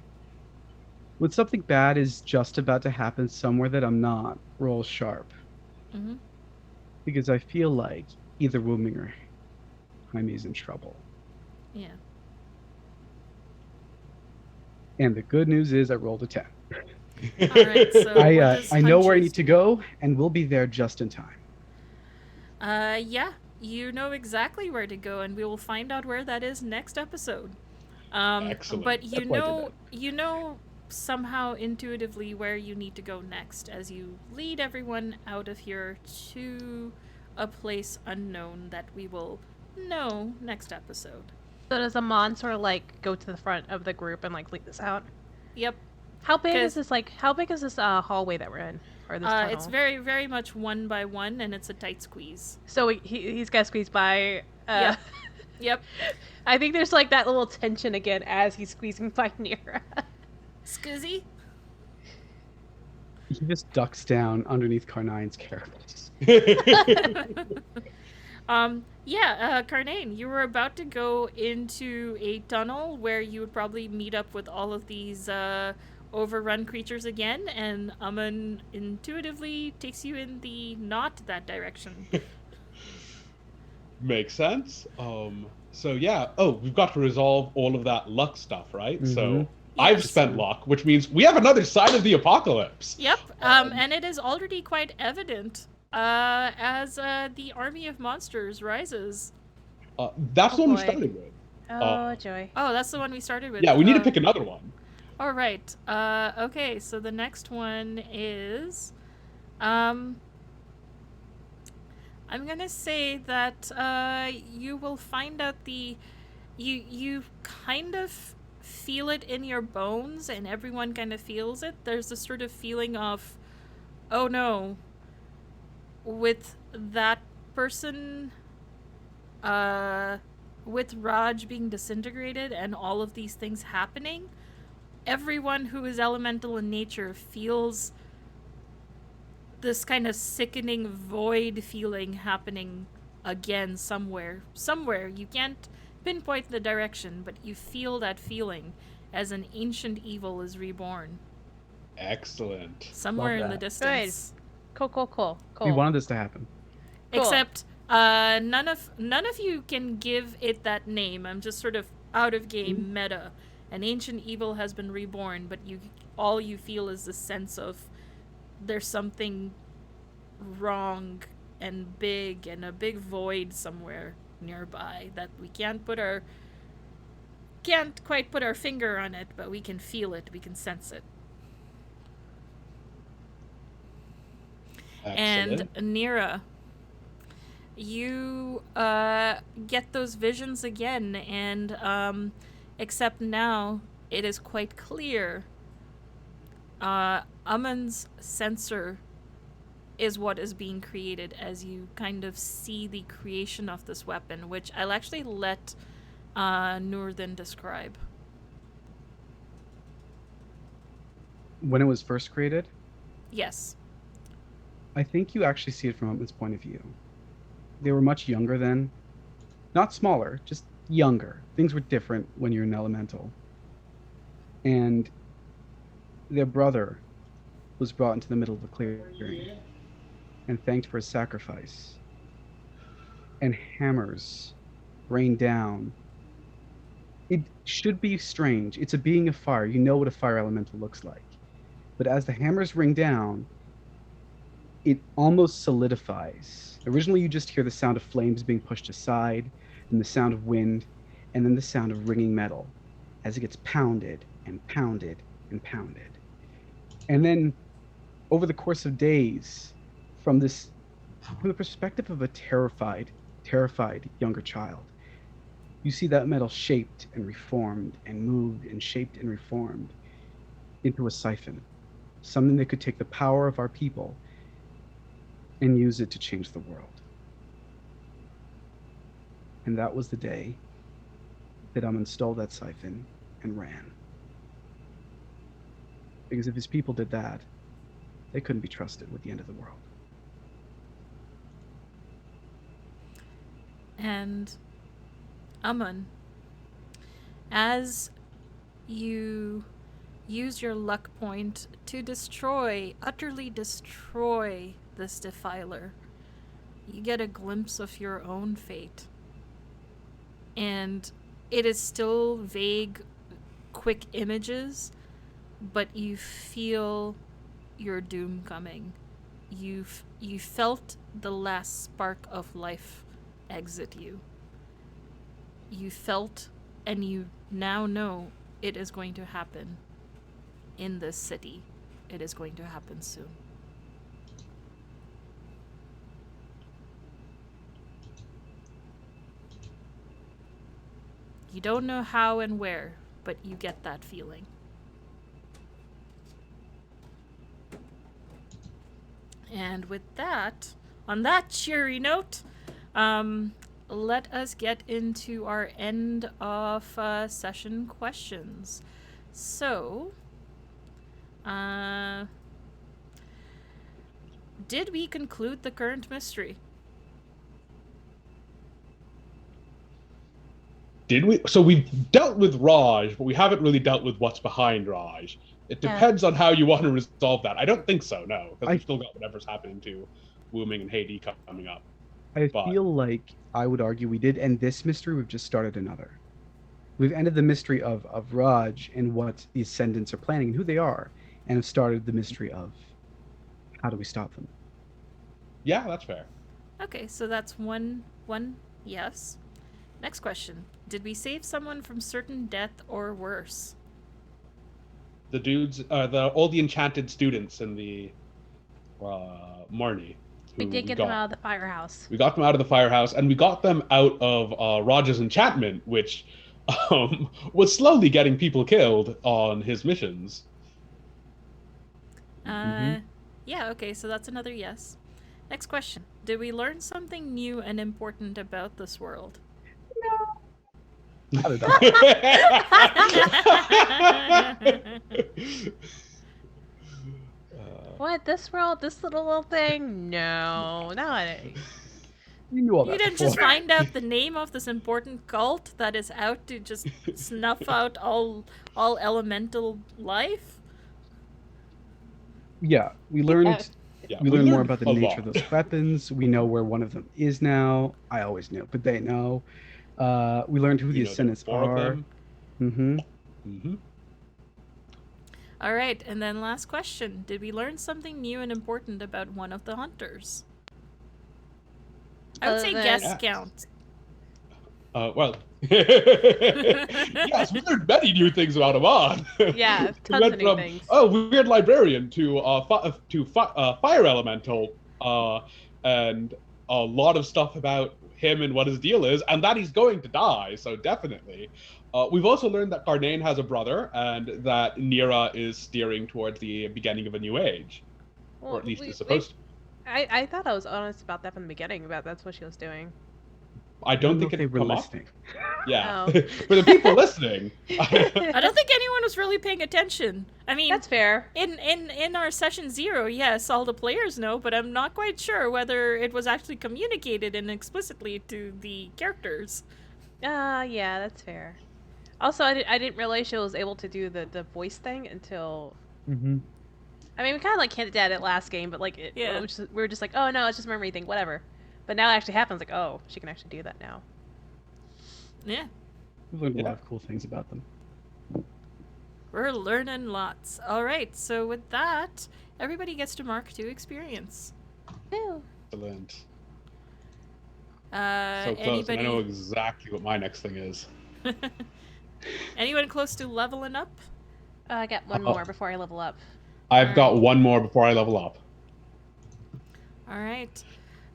When something bad is just about to happen somewhere that I'm not, roll sharp. Mm-hmm. Because I feel like either Wuming or Jaime is in trouble. Yeah. And the good news is I rolled a 10. All right, so I know where I need to go, and we'll be there just in time. Yeah, you know exactly where to go, and we will find out where that is next episode. Excellent. But That's why I did you know somehow intuitively where you need to go next as you lead everyone out of here to a place unknown that we will know next episode. So does Amon sort of like go to the front of the group and like lead this out? Yep. How big is this? Like, how big is this hallway that we're in, or this tunnel? It's very, very much one by one, and it's a tight squeeze. So he's got squeezed by. Yep. Yep. I think there's like that little tension again as he's squeezing by Nira. Scuzzy? He just ducks down underneath Carnine's carapace. Carnane, you were about to go into a tunnel where you would probably meet up with all of these overrun creatures again, and Amon intuitively takes you in the not that direction. Makes sense. So yeah. Oh, we've got to resolve all of that luck stuff, right? So I've spent luck, which means we have another side of the apocalypse. Yep. And it is already quite evident as the army of monsters rises. That's the one we boy. started with. Oh, joy. Oh, that's the one we started with. Yeah, we need to pick another one. All right. Okay, so the next one is I'm going to say that you will find out you kind of feel it in your bones, and everyone kind of feels it. There's this sort of feeling of, oh no, with that person, with Raj being disintegrated and all of these things happening, everyone who is elemental in nature feels this kind of sickening void feeling happening again somewhere. You can't pinpoint the direction, but you feel that feeling as an ancient evil is reborn. Excellent. somewhere Love in the that. distance. Cool. We wanted this to happen. Cool. Except none of you can give it that name. I'm just sort of out of game meta. An ancient evil has been reborn, but all you feel is the sense of there's something wrong and big and a big void somewhere nearby that we can't quite put our finger on it, but we can feel it, we can sense it. Excellent. And Nira, you get those visions again, and except now it is quite clear. Amun's sensor is what is being created as you kind of see the creation of this weapon, which I'll actually let Nurden describe. When it was first created, Yes. I think you actually see it from Upman's point of view. They were much younger then. Not smaller, just younger. Things were different when you're an elemental. And their brother was brought into the middle of the clearing and thanked for his sacrifice. And hammers rained down. It should be strange. It's a being of fire. You know what a fire elemental looks like. But as the hammers ring down, it almost solidifies. Originally, you just hear the sound of flames being pushed aside, and the sound of wind, and then the sound of ringing metal as it gets pounded and pounded and pounded. And then, over the course of days, from the perspective of a terrified younger child, you see that metal shaped and reformed and moved and shaped and reformed into a siphon, something that could take the power of our people and use it to change the world. And that was the day that Amun stole that siphon and ran. Because if his people did that, they couldn't be trusted with the end of the world. And Amun, as you use your luck point to utterly destroy this defiler, you get a glimpse of your own fate. And it is still vague, quick images, but you feel your doom coming. You felt the last spark of life exit you. You felt, and you now know it is going to happen in this city. It is going to happen soon. You don't know how and where, but you get that feeling. And with that, on that cheery note, let us get into our end of session questions. So, did we conclude the current mystery? Did we? So we've dealt with Raj, but we haven't really dealt with what's behind Raj. It depends on how you want to resolve that. I don't think so, no. Because we've still got whatever's happening to Wooming and Haiti coming up. I feel like I would argue we did end this mystery, we've just started another. We've ended the mystery of Raj and what the Ascendants are planning and who they are, and have started the mystery of how do we stop them. Yeah, that's fair. Okay, so that's one yes. Next question. Did we save someone from certain death or worse? The dudes, all the enchanted students in the Marnie. We did get them out of the firehouse. We got them out of the firehouse, and we got them out of Raj's enchantment, which was slowly getting people killed on his missions. Yeah, okay, so that's another yes. Next question. Did we learn something new and important about this world? Not at all. What? This world? This little thing? No, not. You knew all that You didn't before. just find out the name of this important cult that is out to just snuff out all elemental life? Yeah, we learned Yeah, we learned more learned about the a nature lot. of those weapons. We know where one of them is now. I always knew, but they know. We learned who You the know, there are Ascendants 4 of are. them. Mm-hmm. Mm-hmm. All right, and then last question. Did we learn something new and important about one of the hunters? I would say guest Yes. count. Well, yes, we learned many new things about Amon. Yeah, We tons of went new from things. weird librarian to fire elemental, and a lot of stuff about him and what his deal is, and that he's going to die. So definitely, we've also learned that Carnane has a brother, and that Nira is steering towards the beginning of a new age, or Well, at least we, is we supposed to. I thought I was honest about that from the beginning. About that's what she was doing. I I don't don't know think if it they had were come up. listening. Yeah, Oh. for the people listening. I don't think anyone was really paying attention. I mean, That's fair. in our session 0, yes, all the players know, but I'm not quite sure whether it was actually communicated and explicitly to the characters. Yeah, that's fair. Also, I didn't realize she was able to do the voice thing until. Mm-hmm. I mean, we kind of like hinted at it last game, but like Yeah. we were just like, oh no, it's just a memory thing, whatever. But now it actually happens. Like, oh, she can actually do that now. Yeah, We learned a Yeah. lot of cool things about them. we're learning lots. All right, so with that, everybody gets to mark 2 experience. Ew. Excellent. So close, and I know exactly what my next thing is. Anyone close to leveling up? I got one more before I level up. I've got one more before I level up. All right.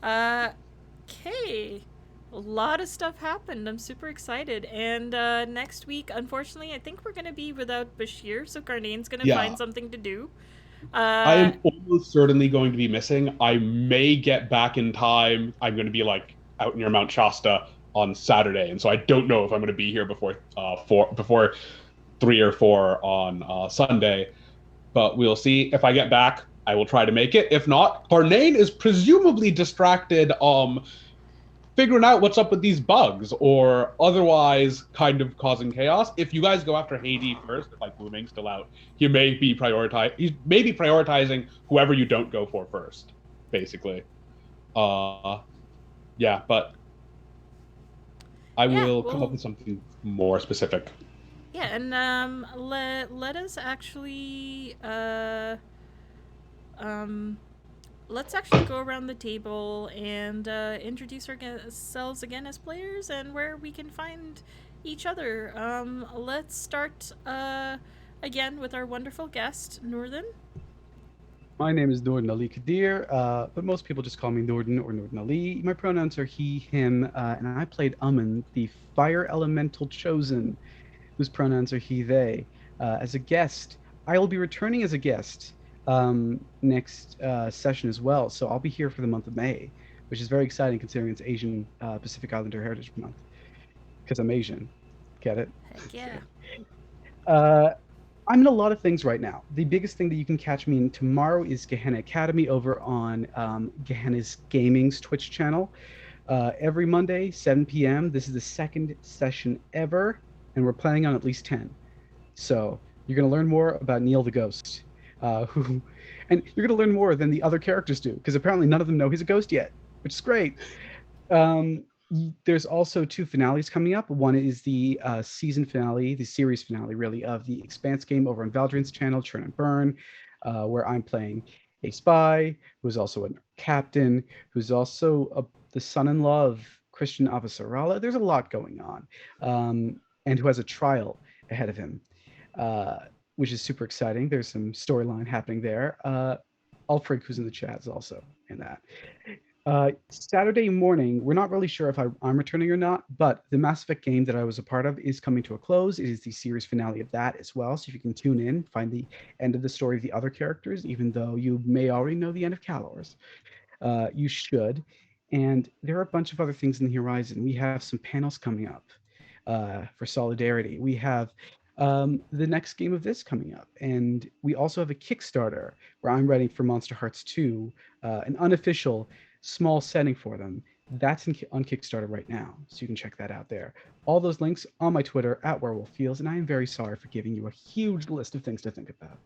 Okay. A lot of stuff happened. I'm super excited. And next week, unfortunately, I think we're going to be without Bashir, so Carnane's going to Yeah. find something to do. I am almost certainly going to be missing. I may get back in time. I'm going to be like out near Mount Shasta on Saturday, and so I don't know if I'm going to be here before 3 or 4 on Sunday. But we'll see. If I get back, I will try to make it. If not, Carnane is presumably distracted figuring out what's up with these bugs, or otherwise kind of causing chaos. If you guys go after Haiti first, if like Blooming's still out, he may be prioritizing whoever you don't go for first, basically. Yeah, but I will come up with something more specific. Yeah, and let us actually let's actually go around the table and introduce ourselves again as players and where we can find each other. Let's start again with our wonderful guest, Norden. My name is Norden Ali Kadir, but most people just call me Norden or Norden Ali. My pronouns are he, him, and I played Amun, the fire elemental chosen, whose pronouns are he, they. As a guest, I will be returning as a guest next session as well, so I'll be here for the month of May, which is very exciting considering it's Asian Pacific Islander Heritage Month, because I'm Asian. Get it? Heck yeah. I'm in a lot of things right now. The biggest thing that you can catch me in tomorrow is Gehenna Academy over on Gehenna's Gaming's Twitch channel. Every Monday, 7 p.m. This is the second session ever, and we're planning on at least 10. So you're going to learn more about Neil the Ghost, and you're going to learn more than the other characters do, because apparently none of them know he's a ghost yet, which is great. There's also 2 finales coming up. One is the season finale, the series finale, really, of the Expanse game over on Valdrin's channel, Churn and Burn, where I'm playing a spy who's also a captain, who's also the son-in-law of Christian Avasarala. There's a lot going on, and who has a trial ahead of him, which is super exciting. There's some storyline happening there. Alfred, who's in the chat, is also in that. Saturday morning, we're not really sure if I'm returning or not, but the Mass Effect game that I was a part of is coming to a close. It is the series finale of that as well. So if you can tune in, find the end of the story of the other characters, even though you may already know the end of Calor's, you should. And there are a bunch of other things in the horizon. We have some panels coming up for Solidarity. We have the next game of this coming up. And we also have a Kickstarter where I'm writing for Monster Hearts 2, an unofficial small setting for them. That's on Kickstarter right now, so you can check that out there. All those links on my Twitter @WerewolfFeels, and I am very sorry for giving you a huge list of things to think about.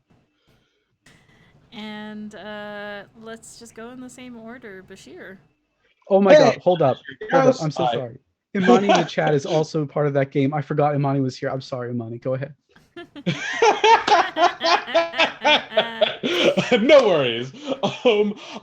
And let's just go in the same order. Bashir. Oh my Hey, god, hold up. Gauss, I'm so I- sorry. Imani in the chat is also part of that game. I forgot Imani was here. I'm sorry, Imani. Go ahead. No worries.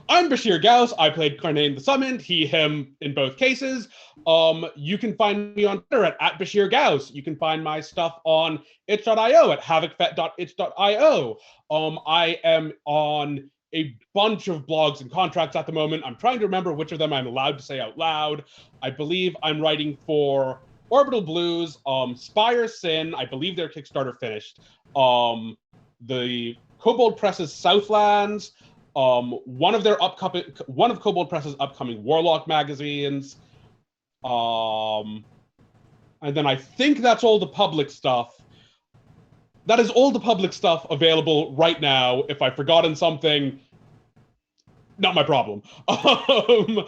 I'm Bashir Gauss. I played Karnain the Summoned, he, him in both cases. You can find me on Twitter at Bashir Gauss. You can find my stuff on itch.io at havocfet.itch.io. I am on a bunch of blogs and contracts at the moment. I'm trying to remember which of them I'm allowed to say out loud. I believe I'm writing for Orbital Blues, Spire Sin. I believe their Kickstarter finished. The Kobold Press's Southlands, one of Kobold Press's upcoming Warlock magazines, and then I think that's all the public stuff. That is all the public stuff available right now. If I've forgotten something, not my problem. And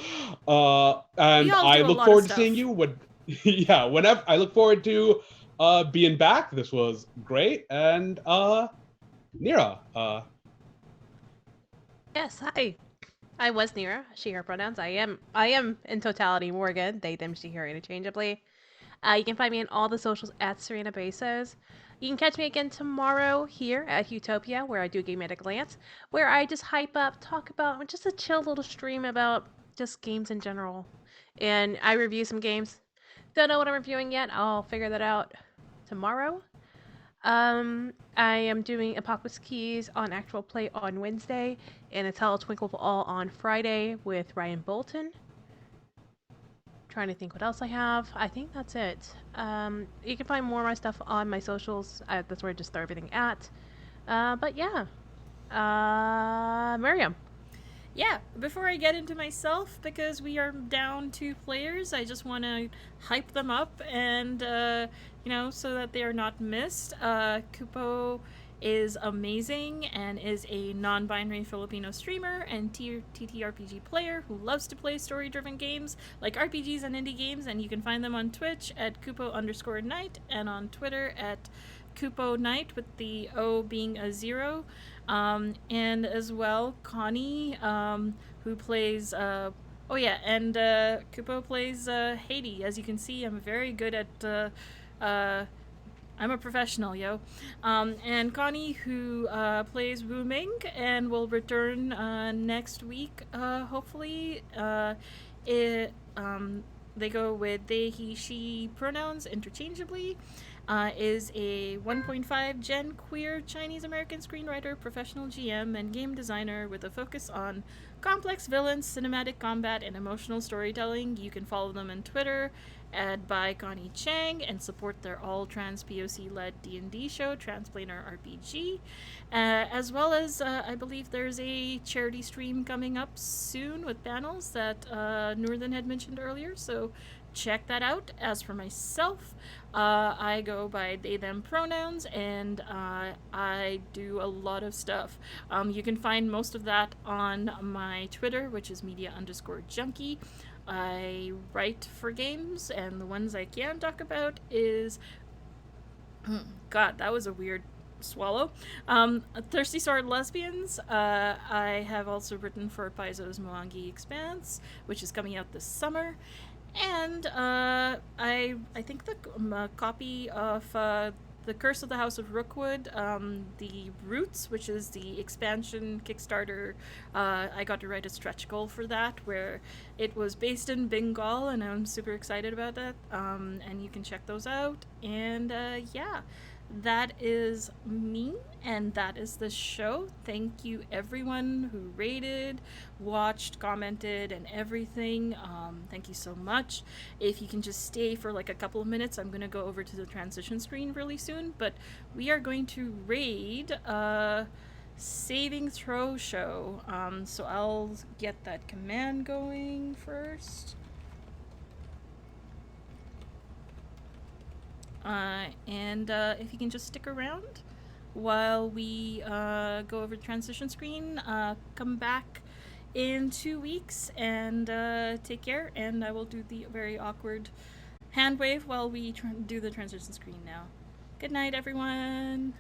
I look forward to seeing you whenever. I look forward to being back. This was great, and Nira. Yes, hi. I was Nira, she, her pronouns. I am in totality Morgan, they, them, she, her interchangeably. You can find me on all the socials at Serena Bezos. You can catch me again tomorrow here at Huetopia, where I do Game at a Glance, where I just hype up, talk about, just a chill little stream about just games in general. And I review some games. Don't know what I'm reviewing yet. I'll figure that out tomorrow. I am doing Apocalypse Keys on actual play on Wednesday, and it's Hell Twinkle All on Friday with Ryan Bolton. Trying to think what else I have. I think that's it. You can find more of my stuff on my socials. That's where I just throw everything at. But yeah. Mariam. Yeah, before I get into myself, because we are down 2 players, I just want to hype them up and, so that they are not missed. Kupo is amazing and is a non-binary Filipino streamer and TTRPG player who loves to play story-driven games like RPGs and indie games, and you can find them on Twitch at Kupo_Night and on Twitter at Kupo Night with the O being a 0. And as well, Connie, who plays, Kupo plays Haiti. As you can see, I'm very good at, I'm a professional, yo. And Connie, who plays Wu Ming and will return next week, hopefully. They go with they, he, she pronouns interchangeably. Is a 1.5 Gen queer Chinese American screenwriter, professional GM, and game designer with a focus on complex villains, cinematic combat, and emotional storytelling. You can follow them on Twitter at by Connie Chang and support their all-trans POC-led D&D show, Transplanar RPG, as well as I believe there's a charity stream coming up soon with panels that Nurthan had mentioned earlier, so check that out. As for myself, I go by they, them pronouns, and I do a lot of stuff. You can find most of that on my Twitter, which is media_junkie. I write for games, and the ones I can talk about is... God, that was a weird swallow. Thirsty Sword Lesbians. I have also written for Paizo's Mwangi Expanse, which is coming out this summer. And I think the copy of The Curse of the House of Rookwood, the Roots, which is the expansion Kickstarter, I got to write a stretch goal for that, where it was based in Bengal, and I'm super excited about that. And you can check those out. And yeah. That is me, and that is the show. Thank you everyone who rated, watched, commented, and everything. Thank you so much. If you can just stay for like a couple of minutes, I'm going to go over to the transition screen really soon, but we are going to raid Saving Throw Show. So I'll get that command going first. And if you can just stick around while we go over the transition screen, come back in 2 weeks and take care. And I will do the very awkward hand wave while we do the transition screen now. Good night, everyone.